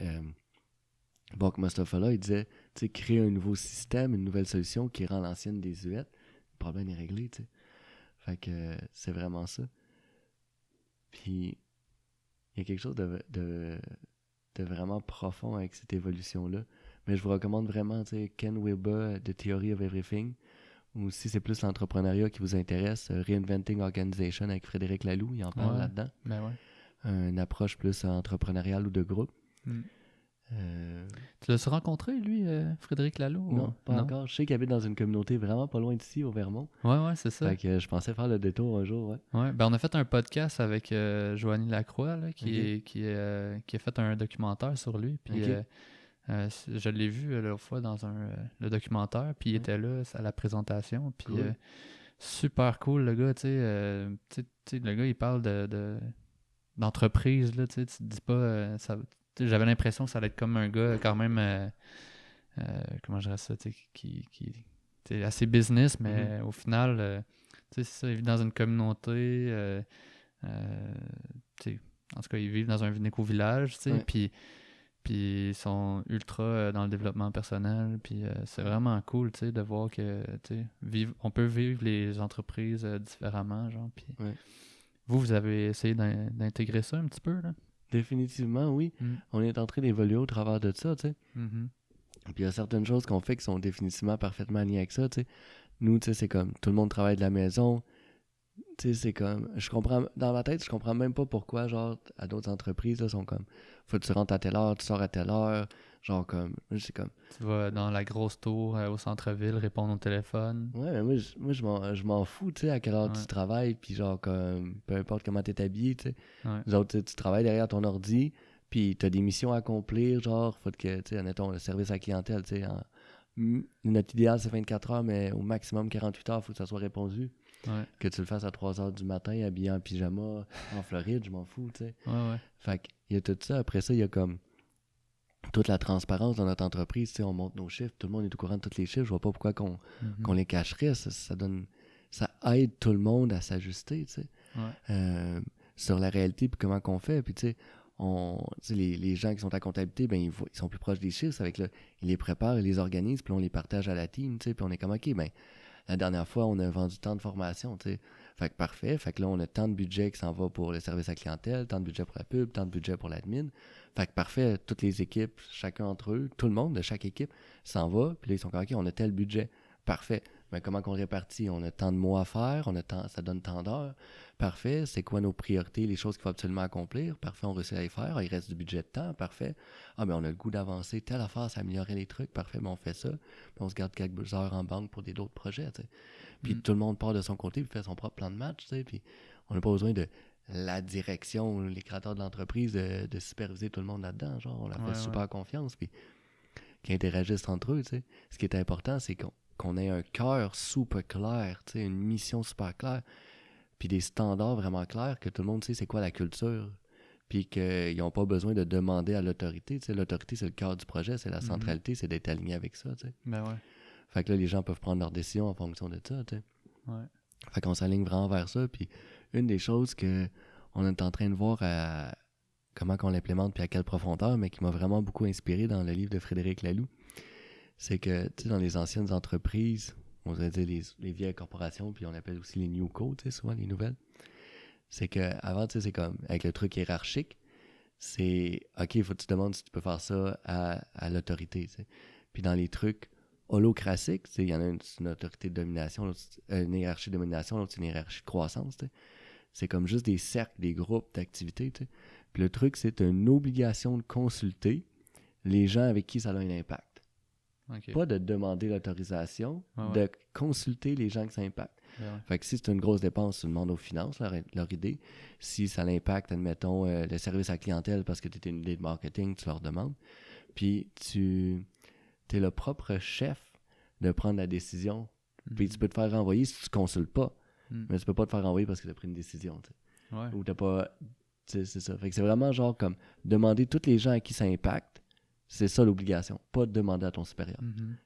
Speaker 2: Buck Mustafa, il disait, tu sais, créer un nouveau système, une nouvelle solution qui rend l'ancienne désuète, le problème est réglé, tu sais. Fait que c'est vraiment ça. Puis, il y a quelque chose de vraiment profond avec cette évolution-là. Mais je vous recommande vraiment, tu sais, Ken Wilber, The Theory of Everything, ou si c'est plus l'entrepreneuriat qui vous intéresse, Reinventing Organization avec Frédéric Laloux, il en parle là-dedans.
Speaker 1: Ben ouais.
Speaker 2: Une approche plus entrepreneuriale ou de groupe.
Speaker 1: Tu l'as rencontré, lui, Frédéric Laloux?
Speaker 2: Non, pas encore. Je sais qu'il habite dans une communauté vraiment pas loin d'ici, au Vermont.
Speaker 1: Ouais, c'est ça.
Speaker 2: Fait que je pensais faire le détour un jour,
Speaker 1: ouais. Ben on a fait un podcast avec Joanie Lacroix, là, qui a fait un documentaire sur lui. Puis je l'ai vu l'autre fois dans le documentaire, puis il était là à la présentation. Puis super cool, le gars, tu sais. Le gars, il parle d'entreprise, là, tu sais. Tu te dis pas... j'avais l'impression que ça allait être comme un gars quand même... comment je dirais ça, qui est assez business, mais au final, c'est ça, ils vivent dans une communauté, en tout cas, ils vivent dans un éco-village, puis ils sont ultra dans le développement personnel, puis c'est vraiment cool, de voir que, on peut vivre les entreprises différemment, genre, puis vous avez essayé d'intégrer ça un petit peu, là?
Speaker 2: Définitivement, oui. On est en train d'évoluer au travers de ça, tu sais. Puis il y a certaines choses qu'on fait qui sont définitivement parfaitement alignées avec ça, tu sais. Nous, tu sais, c'est comme, tout le monde travaille de la maison. Tu sais, c'est comme, je comprends, dans ma tête, je comprends même pas pourquoi, genre, à d'autres entreprises, là, sont comme, faut que tu rentres à telle heure, tu sors à telle heure, genre, comme, c'est comme...
Speaker 1: Tu vas dans la grosse tour au centre-ville, répondre au téléphone.
Speaker 2: Ouais, mais moi, je m'en fous, tu sais, à quelle heure tu travailles, puis genre, comme, peu importe comment t'es habillé, tu sais. Genre, tu travailles derrière ton ordi, puis t'as des missions à accomplir, genre, faut que, tu sais, admettons, le service à la clientèle, tu sais, notre idéal, c'est 24 heures, mais au maximum 48 heures, faut que ça soit répondu. Que tu le fasses à 3 heures du matin, habillé en pyjama, en Floride, je m'en fous, tu sais. Fait qu'il y a tout ça. Après ça, il y a comme toute la transparence dans notre entreprise, tu sais, on monte nos chiffres, tout le monde est au courant de tous les chiffres, je vois pas pourquoi qu'on les cacherait, ça aide tout le monde à s'ajuster, tu sais, sur la réalité, puis comment qu'on fait, puis tu sais, les gens qui sont à comptabilité, ben ils sont plus proches des chiffres, avec ils les préparent, ils les organisent, puis on les partage à la team, tu sais, puis on est comme, ok, ben la dernière fois, on a vendu tant de formations, tu sais. Fait que parfait. Fait que là, on a tant de budget qui s'en va pour le service à clientèle, tant de budget pour la pub, tant de budget pour l'admin. Fait que parfait, toutes les équipes, chacun entre eux, tout le monde de chaque équipe s'en va. Puis là, ils sont comme, OK, on a tel budget. Parfait. Mais comment qu'on répartit? On a tant de mois à faire, ça donne tant d'heures. Parfait. C'est quoi nos priorités, les choses qu'il faut absolument accomplir? Parfait, on réussit à les faire. Il reste du budget de temps. Parfait. Ah, mais on a le goût d'avancer. Telle affaire, ça améliorer les trucs. Parfait, mais on fait ça. Puis on se garde quelques heures en banque pour d'autres projets, tu sais. Puis tout le monde part de son côté et fait son propre plan de match, tu sais. Puis on n'a pas besoin de la direction, les créateurs de l'entreprise, de superviser tout le monde là-dedans. Genre, on leur fait super confiance. Puis qu'ils interagissent entre eux, tu sais. Ce qui est important, c'est qu'on ait un cœur super clair, tu sais, une mission super claire, puis des standards vraiment clairs, que tout le monde sait c'est quoi la culture, puis qu'ils n'ont pas besoin de demander à l'autorité. Tu sais, l'autorité, c'est le cœur du projet, c'est la centralité, c'est d'être aligné avec ça, tu sais.
Speaker 1: Ben ouais.
Speaker 2: Fait que là, les gens peuvent prendre leurs décisions en fonction de ça, tu sais.
Speaker 1: Ouais.
Speaker 2: Fait qu'on s'aligne vraiment vers ça. Puis une des choses que on est en train de voir comment qu'on l'implémente puis à quelle profondeur, mais qui m'a vraiment beaucoup inspiré dans le livre de Frédéric Laloux, c'est que, tu sais, dans les anciennes entreprises, on va dire les vieilles corporations, puis on appelle aussi les new codes, tu sais, souvent les nouvelles, c'est que avant, tu sais, c'est comme avec le truc hiérarchique, c'est OK, il faut que tu demandes si tu peux faire ça à l'autorité, tu sais. Puis dans les trucs holocratiques, tu sais, il y en a une autorité de domination, l'autre, une hiérarchie de domination, l'autre, c'est une hiérarchie de croissance, tu sais. C'est comme juste des cercles, des groupes d'activités, tu sais. Puis le truc, c'est une obligation de consulter les gens avec qui ça a un impact.
Speaker 1: Okay.
Speaker 2: Pas de demander l'autorisation, de consulter les gens que ça impacte.
Speaker 1: Ouais.
Speaker 2: Fait que si c'est une grosse dépense, tu demandes aux finances leur idée. Si ça l'impacte, admettons, le service à la clientèle parce que tu es une idée de marketing, tu leur demandes. Puis tu es le propre chef de prendre la décision. Puis tu peux te faire renvoyer si tu consultes pas. Mais tu peux pas te faire renvoyer parce que tu as pris une décision.
Speaker 1: Ouais.
Speaker 2: Ou t'as pas. C'est ça. Fait que c'est vraiment genre comme demander tous les gens à qui ça impacte. C'est ça l'obligation. Pas de demander à ton supérieur.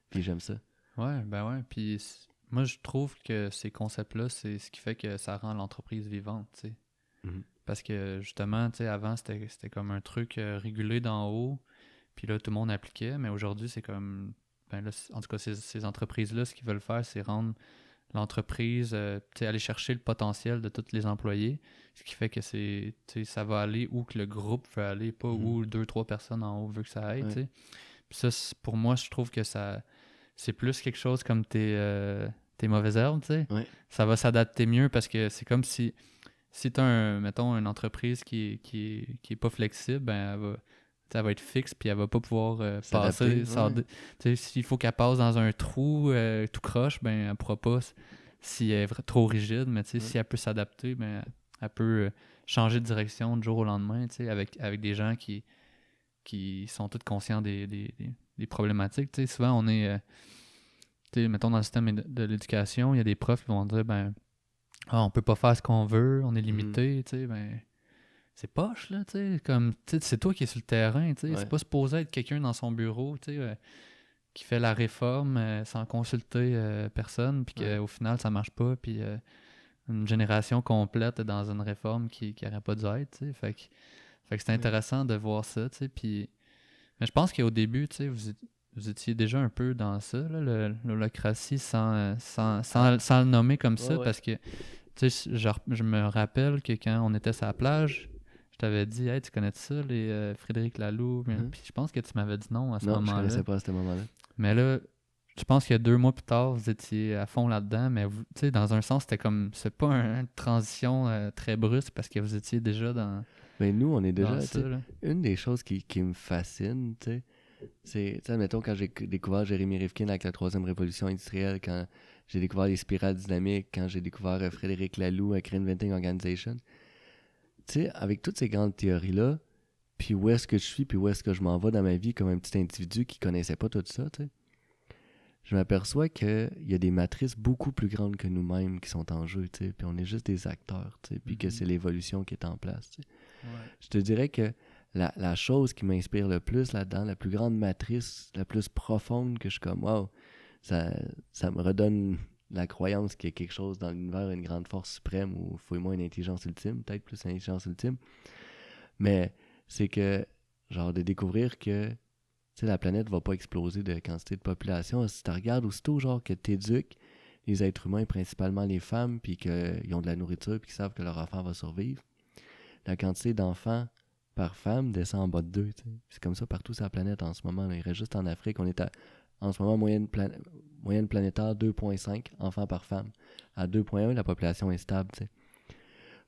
Speaker 2: Puis j'aime ça.
Speaker 1: Ouais, ben ouais. Puis moi, je trouve que ces concepts-là, c'est ce qui fait que ça rend l'entreprise vivante, tu sais. Parce que justement, tu sais, avant, c'était comme un truc régulé d'en haut. Puis là, tout le monde appliquait. Mais aujourd'hui, c'est comme. Ben là, en tout cas, ces entreprises-là, ce qu'ils veulent faire, c'est rendre l'entreprise, aller chercher le potentiel de tous les employés, ce qui fait que ça va aller où que le groupe veut aller, pas où 2-3 personnes en haut veulent que ça aille. Ouais. Puis ça, pour moi, je trouve que c'est plus quelque chose comme tes mauvaises herbes.
Speaker 2: Ouais.
Speaker 1: Ça va s'adapter mieux parce que c'est comme si tu as, mettons, une entreprise qui est pas flexible, ben elle va être fixe puis elle va pas pouvoir passer. S'il faut qu'elle passe dans un trou tout croche, ben elle pourra pas si elle est trop rigide, mais si elle peut s'adapter, ben elle peut changer de direction du jour au lendemain, avec des gens qui sont tous conscients des problématiques. Souvent on est mettons dans le système de l'éducation, il y a des profs qui vont dire ben on peut pas faire ce qu'on veut, on est limité, ben c'est poche, là, tu sais, comme, c'est toi qui es sur le terrain, tu sais, c'est pas supposé être quelqu'un dans son bureau, tu sais, qui fait la réforme sans consulter personne, puis qu'au final, ça marche pas, puis une génération complète dans une réforme qui n'aurait pas dû être, tu sais, fait que c'est intéressant de voir ça, tu sais, puis, mais je pense qu'au début, tu sais, vous étiez déjà un peu dans ça, là, l'holacratie, sans le nommer comme ça, parce que, tu sais, je me rappelle que quand on était sur la plage, je t'avais dit, hey, tu connais ça, les Frédéric Laloux? Puis je pense que tu m'avais dit non à ce moment-là.
Speaker 2: Non, je connaissais pas à ce moment-là.
Speaker 1: Mais là, je pense que 2 mois plus tard, vous étiez à fond là-dedans. Mais tu sais, dans un sens, c'était comme, c'est pas une transition très brusque parce que vous étiez déjà dans.
Speaker 2: Mais nous, on est déjà.
Speaker 1: Ça,
Speaker 2: une des choses qui me fascine, tu sais, c'est, admettons, quand j'ai découvert Jérémy Rifkin avec la 3e révolution industrielle, quand j'ai découvert les spirales dynamiques, quand j'ai découvert Frédéric Laloux avec Reinventing Organization. Tu sais, avec toutes ces grandes théories-là, puis où est-ce que je suis, puis où est-ce que je m'en vais dans ma vie comme un petit individu qui connaissait pas tout ça, tu sais, je m'aperçois qu'il y a des matrices beaucoup plus grandes que nous-mêmes qui sont en jeu, tu sais, puis on est juste des acteurs, tu sais, puis que c'est l'évolution qui est en place, tu sais. Je te dirais que la chose qui m'inspire le plus là-dedans, la plus grande matrice, la plus profonde, que je suis comme, wow, ça me redonne la croyance qu'il y a quelque chose dans l'univers, une grande force suprême, ou fouille-moi une intelligence ultime, peut-être plus une intelligence ultime. Mais c'est que, genre, de découvrir que, tu sais, la planète va pas exploser de quantité de population. Si tu regardes aussitôt, genre, que tu éduques les êtres humains, principalement les femmes, puis qu'ils ont de la nourriture, puis qu'ils savent que leur enfant va survivre, la quantité d'enfants par femme descend en bas de 2. C'est comme ça partout sur la planète en ce moment. Là. Il reste juste en Afrique. On est en ce moment moyenne planétaire 2,5 enfants par femme. À 2,1, la population est stable. T'sais.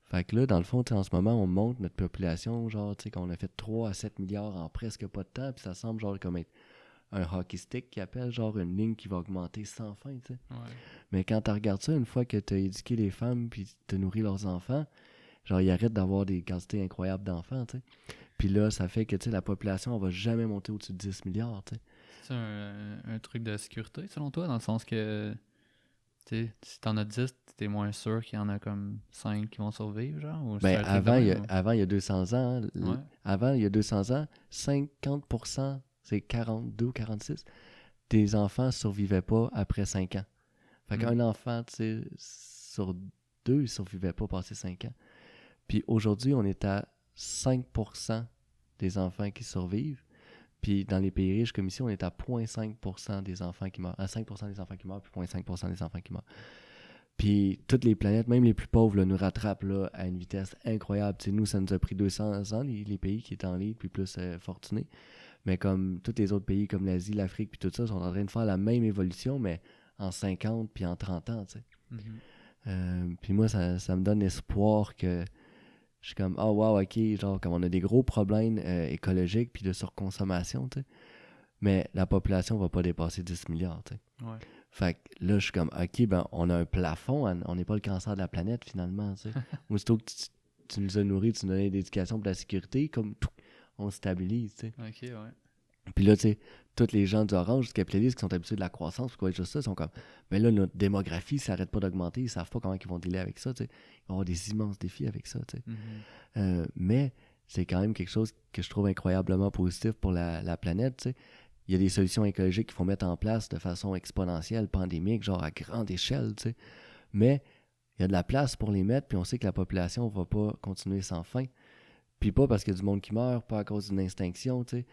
Speaker 2: Fait que là, dans le fond, en ce moment, on monte notre population, genre, tu sais, qu'on a fait 3 à 7 milliards en presque pas de temps, puis ça semble genre comme être un hockey stick qui appelle, genre une ligne qui va augmenter sans fin, tu sais. Mais quand tu regardes ça, une fois que tu as éduqué les femmes puis tu as nourri leurs enfants, genre, ils arrêtent d'avoir des quantités incroyables d'enfants, tu sais. Puis là, ça fait que, tu sais, la population, on va jamais monter au-dessus de 10 milliards, tu sais.
Speaker 1: C'est un truc de sécurité, selon toi, dans le sens que, tu sais, si t'en as 10, t'es moins sûr qu'il y en a comme 5 qui vont survivre, genre? Ou
Speaker 2: ben, avant, il y a 200 ans, avant, il y a 200 ans, 50%, c'est 42 ou 46, des enfants survivaient pas après 5 ans. Fait qu'un enfant, tu sais, sur 2 ne survivaient pas passé 5 ans. Puis aujourd'hui, on est à 5% des enfants qui survivent. Puis dans les pays riches comme ici, on est à 0,5% des enfants qui meurent. À 5% des enfants qui meurent, puis 0,5% des enfants qui meurent. Puis toutes les planètes, même les plus pauvres, là, nous rattrapent là, à une vitesse incroyable. T'sais, nous, ça nous a pris 200 ans, les pays qui étaient en ligne, puis plus fortunés. Mais comme tous les autres pays, comme l'Asie, l'Afrique, puis tout ça, sont en train de faire la même évolution, mais en 50 puis en 30 ans. Puis moi, ça me donne espoir que je suis comme, oh wow, ok, genre, comme on a des gros problèmes écologiques, puis de surconsommation, tu sais. Mais la population va pas dépasser 10 milliards, tu sais.
Speaker 1: Ouais.
Speaker 2: Fait que là, je suis comme, ok, ben, on a un plafond, on n'est pas le cancer de la planète, finalement, tu sais. Aussitôt que tu nous as nourris, tu nous as donné l'éducation pour la sécurité, comme tout, on stabilise, tu sais.
Speaker 1: Ok, ouais.
Speaker 2: Puis là, tu sais, tous les gens d'Orange, du capitalisme, qui sont habitués de la croissance, quoi, juste ça, sont comme, mais là, notre démographie, ça n'arrête pas d'augmenter, ils savent pas comment ils vont dealer avec ça, tu sais. Ils vont avoir des immenses défis avec ça, tu sais. Mais c'est quand même quelque chose que je trouve incroyablement positif pour la planète, tu sais. Il y a des solutions écologiques qu'il faut mettre en place de façon exponentielle, pandémique, genre à grande échelle, tu sais. Mais il y a de la place pour les mettre, puis on sait que la population va pas continuer sans fin. Puis pas parce qu'il y a du monde qui meurt, pas à cause d'une extinction, tu sais.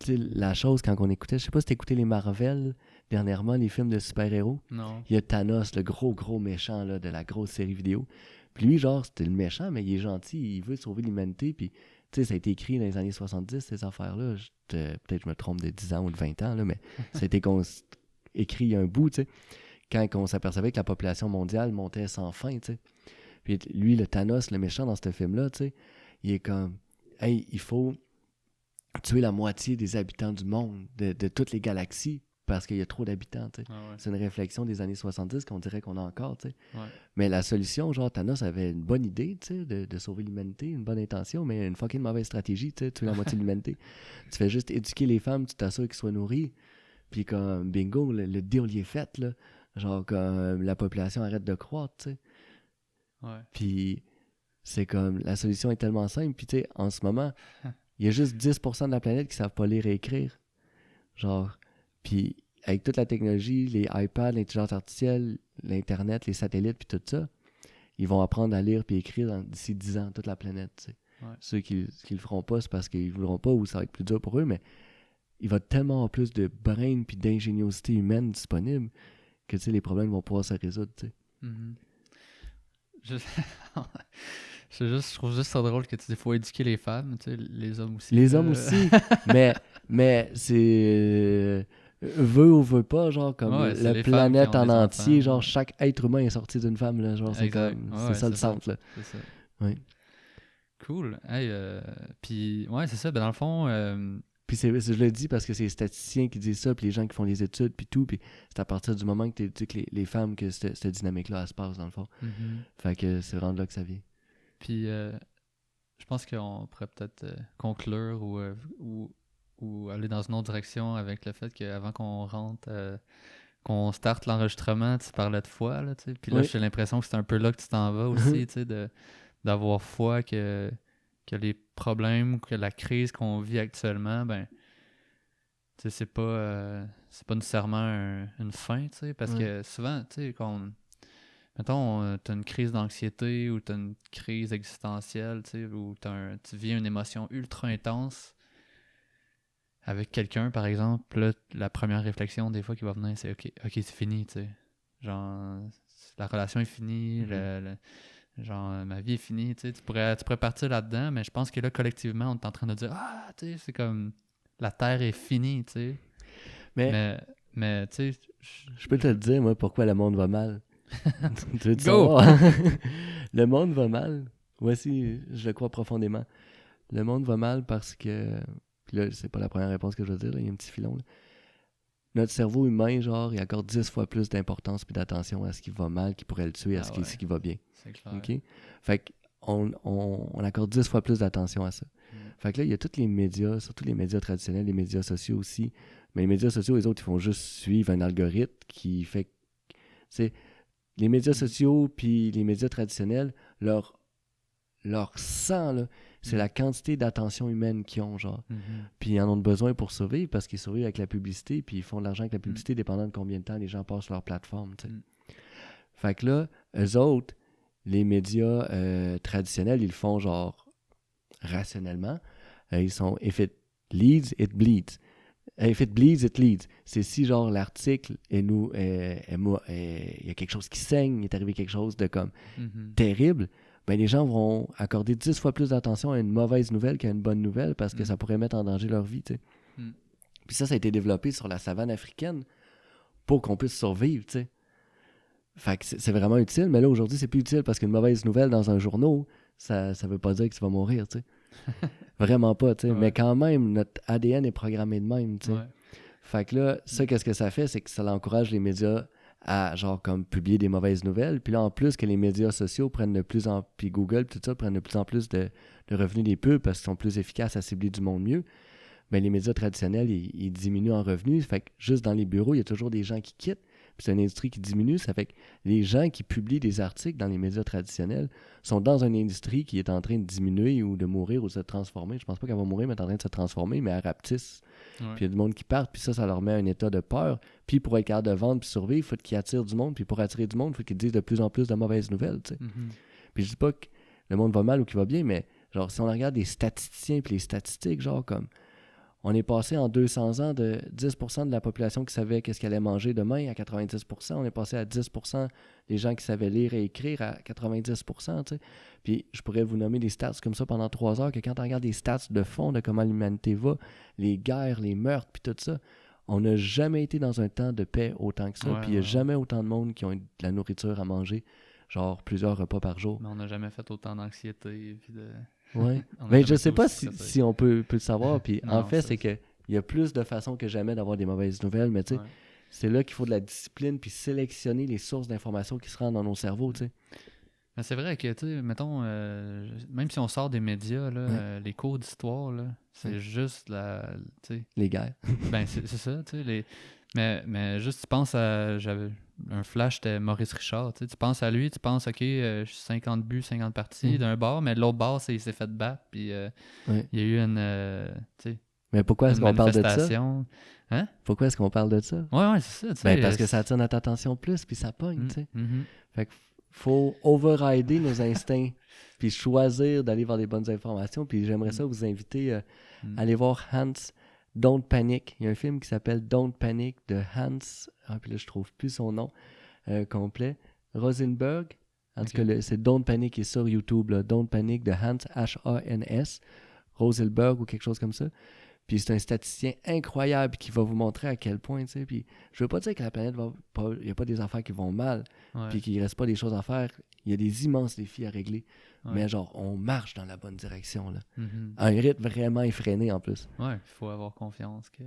Speaker 2: Tu sais, la chose, quand on écoutait, je sais pas si t'écoutais les Marvel, dernièrement, les films de super-héros.
Speaker 1: Non.
Speaker 2: Il y a Thanos, le gros méchant là, de la grosse série vidéo. Puis lui, genre, c'était le méchant, mais il est gentil, il veut sauver l'humanité, puis tu sais, ça a été écrit dans les années 70, ces affaires-là. Peut-être que je me trompe de 10 ans ou de 20 ans, là, mais ça a été écrit il y a un bout, tu sais, quand on s'apercevait que la population mondiale montait sans fin, tu sais. Puis lui, le Thanos, le méchant dans ce film-là, tu sais, il est comme, hey, il faut tuer la moitié des habitants du monde, de toutes les galaxies, parce qu'il y a trop d'habitants, tu sais.
Speaker 1: Ah ouais.
Speaker 2: C'est une réflexion des années 70 qu'on dirait qu'on a encore, tu sais.
Speaker 1: Ouais.
Speaker 2: Mais la solution, genre, Thanos avait une bonne idée, tu sais, de sauver l'humanité, une bonne intention, mais une fucking mauvaise stratégie, tu sais, tuer la moitié de l'humanité. Tu fais juste éduquer les femmes, tu t'assures qu'ils soient nourris, puis comme, bingo, le deal y est fait, là. Genre, comme la population arrête de croître, tu sais.
Speaker 1: Ouais.
Speaker 2: Puis c'est comme, la solution est tellement simple, puis tu sais, en ce moment, il y a juste 10% de la planète qui savent pas lire et écrire. Genre, puis avec toute la technologie, les iPads, l'intelligence artificielle, l'Internet, les satellites, puis tout ça, ils vont apprendre à lire puis écrire d'ici 10 ans, toute la planète, tu sais.
Speaker 1: Ouais.
Speaker 2: Ceux qui le feront pas, c'est parce qu'ils voudront pas ou ça va être plus dur pour eux, mais il va tellement avoir plus de brain puis d'ingéniosité humaine disponible que, tu sais, les problèmes vont pouvoir se résoudre, tu sais.
Speaker 1: Je... je trouve juste ça drôle que tu dis qu'il faut éduquer les femmes, tu sais, les hommes aussi.
Speaker 2: Les hommes aussi, mais c'est... veut ou veut pas, genre, comme
Speaker 1: Ouais, c'est
Speaker 2: la
Speaker 1: les
Speaker 2: planète
Speaker 1: femmes qui ont
Speaker 2: en
Speaker 1: des
Speaker 2: entier,
Speaker 1: enfants.
Speaker 2: genre, chaque être humain est sorti d'une femme, là, genre, c'est
Speaker 1: Exact.
Speaker 2: comme...
Speaker 1: Ouais,
Speaker 2: c'est ça le
Speaker 1: c'est ça.
Speaker 2: centre, là.
Speaker 1: C'est ça.
Speaker 2: Oui.
Speaker 1: Cool. Hey, puis, ouais, c'est ça. Ben, dans le fond,
Speaker 2: Puis je le dis parce que c'est les statisticiens qui disent ça, puis les gens qui font les études, puis tout, puis c'est à partir du moment que tu éduques les femmes que cette dynamique-là, elle se passe, dans le fond. Fait que c'est vraiment de là que ça vient.
Speaker 1: puis, je pense qu'on pourrait peut-être conclure ou aller dans une autre direction avec le fait qu'avant qu'on rentre, qu'on starte l'enregistrement, tu parlais de foi, là, tu sais. Puis là,
Speaker 2: Oui.
Speaker 1: j'ai l'impression que c'est un peu là que tu t'en vas aussi, tu sais, d'avoir foi que les problèmes ou que la crise qu'on vit actuellement, ben, tu sais, c'est pas nécessairement une fin, tu sais, parce que souvent, tu sais, mettons, t'as une crise d'anxiété ou t'as une crise existentielle, tu sais, ou tu vis une émotion ultra intense avec quelqu'un, par exemple, là, la première réflexion des fois qui va venir, c'est OK, c'est fini, tu sais. Genre, la relation est finie, genre, ma vie est finie, tu sais. Tu pourrais partir là-dedans, mais je pense que là, collectivement, on est en train de dire, ah, tu sais, c'est comme, la Terre est finie, tu sais. Mais tu sais...
Speaker 2: Je peux te le dire, moi, pourquoi le monde va mal. Tu veux
Speaker 1: Go!
Speaker 2: savoir? Le monde va mal. Voici, je le crois profondément. Le monde va mal parce que... Puis là, c'est pas la première réponse que je veux dire, là, il y a un petit filon. Là. Notre cerveau humain, genre, il accorde 10 fois plus d'importance et d'attention à ce qui va mal, qui pourrait le tuer, à ce qui va bien.
Speaker 1: C'est clair.
Speaker 2: OK? Fait qu'on accorde 10 fois plus d'attention à ça. Fait que là, il y a tous les médias, surtout les médias traditionnels, les médias sociaux aussi. Mais les médias sociaux, les autres, ils font juste suivre un algorithme qui fait... C'est les médias sociaux puis les médias traditionnels, leur sang, là, c'est la quantité d'attention humaine qu'ils ont, genre. Puis ils en ont besoin pour survivre parce qu'ils survivent avec la publicité puis ils font de l'argent avec la publicité dépendant de combien de temps les gens passent sur leur plateforme, tu sais. Fait que là, eux autres, les médias traditionnels, ils le font genre rationnellement. Ils sont if it leads, it bleeds. If it bleeds, it leads. C'est si genre l'article il y a quelque chose qui saigne, il est arrivé quelque chose de comme terrible, ben les gens vont accorder 10 fois plus d'attention à une mauvaise nouvelle qu'à une bonne nouvelle parce que ça pourrait mettre en danger leur vie, tu sais. Puis ça a été développé sur la savane africaine pour qu'on puisse survivre, tu sais. Fait que c'est vraiment utile, mais là, aujourd'hui, c'est plus utile parce qu'une mauvaise nouvelle dans un journal, ça veut pas dire que tu vas mourir, tu sais. Vraiment pas, tu sais. Ouais. Mais quand même, notre ADN est programmé de même, tu sais. Ouais. Fait que là, ça, qu'est-ce que ça fait? C'est que ça encourage les médias à, genre, comme, publier des mauvaises nouvelles. Puis là, en plus, que les médias sociaux prennent de plus en... Puis Google, tout ça, prennent de plus en plus de revenus des pubs parce qu'ils sont plus efficaces à cibler du monde mieux. Ben, les médias traditionnels, ils diminuent en revenus. Fait que juste dans les bureaux, il y a toujours des gens qui quittent. Puis c'est une industrie qui diminue. Ça fait que les gens qui publient des articles dans les médias traditionnels sont dans une industrie qui est en train de diminuer ou de mourir ou de se transformer. Je pense pas qu'elle va mourir, mais elle est en train de se transformer, mais elle rapetisse. Ouais. Puis il y a du monde qui part, puis ça leur met un état de peur. Puis pour être capable de vendre puis survivre, il faut qu'ils attirent du monde. Puis pour attirer du monde, il faut qu'ils disent de plus en plus de mauvaises nouvelles. Tu sais. Puis je dis pas que le monde va mal ou qu'il va bien, mais genre si on regarde des statisticiens puis les statistiques, genre comme... On est passé en 200 ans de 10% de la population qui savait qu'est-ce qu'elle allait manger demain à 90%. On est passé à 10% des gens qui savaient lire et écrire à 90%. Tu sais. Puis je pourrais vous nommer des stats comme ça pendant 3 heures, que quand on regarde des stats de fond de comment l'humanité va, les guerres, les meurtres, puis tout ça, on n'a jamais été dans un temps de paix autant que ça. Puis il n'y a jamais autant de monde qui ont de la nourriture à manger, genre plusieurs repas par jour.
Speaker 1: Mais on n'a jamais fait autant d'anxiété puis de...
Speaker 2: Oui, mais je sais pas si on peut le savoir. Puis en fait, c'est qu'il y a plus de façons que jamais d'avoir des mauvaises nouvelles, mais tu sais, c'est là qu'il faut de la discipline puis sélectionner les sources d'informations qui se rendent dans nos cerveaux, tu sais.
Speaker 1: Mais c'est vrai que, tu sais, mettons, même si on sort des médias, là, les cours d'histoire, là, c'est juste la...
Speaker 2: Les guerres.
Speaker 1: Ben, c'est ça, tu sais, mais juste, tu penses à... J'avais un flash, c'était Maurice Richard, tu sais, tu penses à lui, tu penses, OK, 50 buts, 50 parties d'un bord, mais de l'autre bord, il s'est fait battre, puis il y a eu une, tu sais...
Speaker 2: Mais pourquoi est-ce qu'on parle de ça?
Speaker 1: Hein?
Speaker 2: Pourquoi est-ce qu'on parle de ça?
Speaker 1: Ouais, c'est ça, tu sais.
Speaker 2: Ben, parce que ça attire notre attention plus, puis ça pogne, tu sais. Fait que faut overrider nos instincts, puis choisir d'aller voir des bonnes informations, puis j'aimerais ça vous inviter à aller voir Hans Don't Panic. Il y a un film qui s'appelle Don't Panic de Hans, puis là je trouve plus son nom complet, Rosenberg. En tout cas, c'est Don't Panic qui est sur YouTube, là. Don't Panic de Hans, H-A-N-S, Rosenberg ou quelque chose comme ça. Puis c'est un statisticien incroyable qui va vous montrer à quel point, tu sais. Puis je veux pas dire que la planète va pas... Il n'y a pas des affaires qui vont mal, puis qu'il ne reste pas des choses à faire. Il y a des immenses défis à régler. Mais genre, on marche dans la bonne direction, là. À un rythme vraiment effréné, en plus.
Speaker 1: Ouais, il faut avoir confiance que...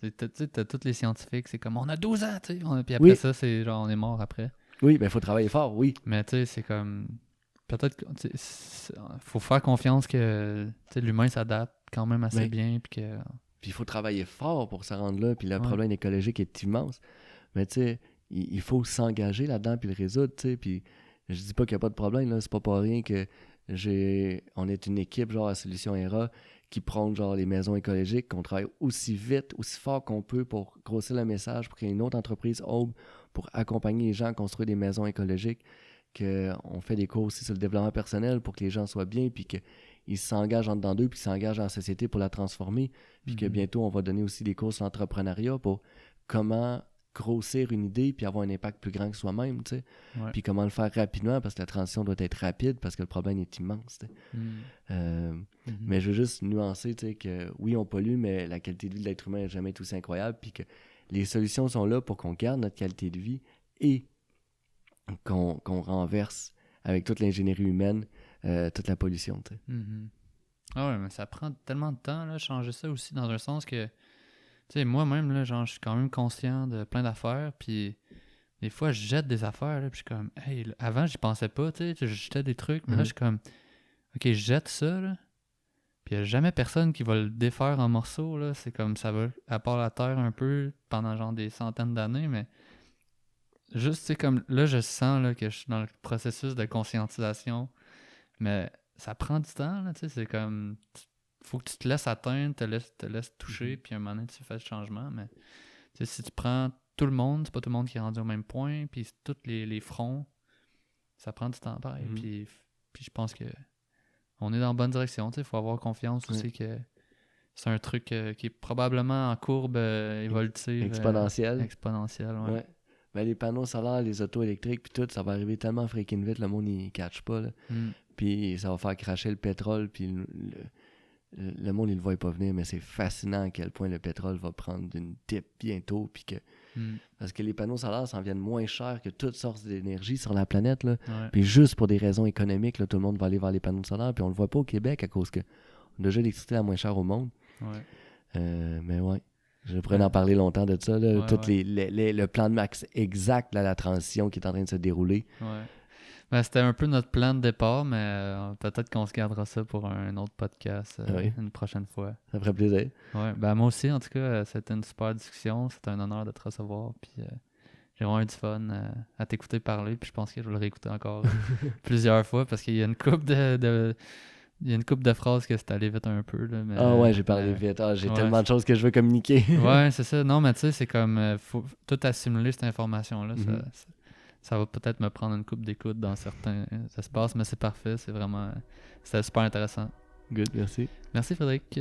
Speaker 1: Tu sais, t'as tous les scientifiques, c'est comme, on a 12 ans, tu sais. Puis après ça, c'est genre, on est mort après.
Speaker 2: Oui, ben il faut travailler fort, oui.
Speaker 1: Mais tu sais, c'est comme... Peut-être qu'il faut faire confiance que l'humain s'adapte quand même assez bien. Puis
Speaker 2: il faut travailler fort pour se rendre là. Puis le problème écologique est immense. Mais tu sais, il faut s'engager là-dedans puis le résoudre. Tu sais. Puis je dis pas qu'il n'y a pas de problème. Là. C'est pas rien que on est une équipe genre à Solutions ERA qui prône genre les maisons écologiques, qu'on travaille aussi vite, aussi fort qu'on peut pour grossir le message, pour qu'il y ait une autre entreprise, Aube, pour accompagner les gens à construire des maisons écologiques. Qu'on fait des cours aussi sur le développement personnel pour que les gens soient bien, puis qu'ils s'engagent en dedans d'eux, puis qu'ils s'engagent dans la société pour la transformer, puis que bientôt, on va donner aussi des cours sur l'entrepreneuriat pour comment grossir une idée, puis avoir un impact plus grand que soi-même, tu sais. Puis comment le faire rapidement, parce que la transition doit être rapide, parce que le problème est immense, tu sais. Mais je veux juste nuancer, tu sais, que oui, on pollue, mais la qualité de vie de l'être humain n'est jamais aussi incroyable, puis que les solutions sont là pour qu'on garde notre qualité de vie et qu'on renverse avec toute l'ingénierie humaine, toute la pollution. Tu sais.
Speaker 1: Ah ouais, mais ça prend tellement de temps, là, changer ça aussi, dans un sens que, tu sais, moi-même, là, genre, je suis quand même conscient de plein d'affaires, puis des fois, je jette des affaires, là, puis je suis comme, hey, là, avant, j'y pensais pas, tu sais, je jetais des trucs, mais là, je suis comme, ok, je jette ça, là, puis il n'y a jamais personne qui va le défaire en morceaux, là, c'est comme, ça va à part la terre un peu pendant, genre, des centaines d'années, mais juste, tu sais, comme là, je sens là, que je suis dans le processus de conscientisation, mais ça prend du temps, là, tu sais, c'est comme... faut que tu te laisses atteindre, te laisses toucher, puis à un moment donné, tu fais le changement, mais si tu prends tout le monde, c'est pas tout le monde qui est rendu au même point, puis tous les fronts ça prend du temps pareil.
Speaker 2: Mhm.
Speaker 1: Puis je pense que on est dans la bonne direction. Il faut avoir confiance aussi que c'est un truc qui est probablement en courbe évolutive.
Speaker 2: Exponentielle.
Speaker 1: Exponentielle, ouais.
Speaker 2: Ouais. Ben, les panneaux solaires, les autos électriques, puis tout, ça va arriver tellement freaking vite, le monde, il catch pas, là. Puis ça va faire cracher le pétrole, puis le monde, il le voit pas venir, mais c'est fascinant à quel point le pétrole va prendre une dip bientôt, puis que... Parce que les panneaux solaires s'en viennent moins chers que toutes sortes d'énergie sur la planète, là.
Speaker 1: Ouais.
Speaker 2: Puis juste pour des raisons économiques, là, tout le monde va aller vers les panneaux solaires, puis on le voit pas au Québec à cause que on a déjà l'électricité la moins chère au monde.
Speaker 1: Ouais.
Speaker 2: Mais ouais, je pourrais en parler longtemps de ça, là.
Speaker 1: Ouais,
Speaker 2: Tout le plan de max exact, là, la transition qui est en train de se dérouler.
Speaker 1: Ouais. Ben, c'était un peu notre plan de départ, mais peut-être qu'on se gardera ça pour un autre podcast une prochaine fois.
Speaker 2: Ça ferait plaisir.
Speaker 1: Ouais. Ben, moi aussi, en tout cas, c'était une super discussion. C'était un honneur de te recevoir. Puis j'ai vraiment eu du fun à t'écouter parler. Puis je pense que je vais le réécouter encore plusieurs fois parce qu'il y a une couple il y a une couple de phrases que c'est allé vite un peu. Là, mais,
Speaker 2: ouais, j'ai parlé vite. J'ai tellement de choses que je veux communiquer.
Speaker 1: Ouais, c'est ça. Non, mais tu sais, c'est comme faut tout assimiler cette information-là. Ça va peut-être me prendre une coupe d'écoute dans certains espaces, mais c'est parfait. C'était super intéressant.
Speaker 2: Good, merci.
Speaker 1: Merci, Frédéric.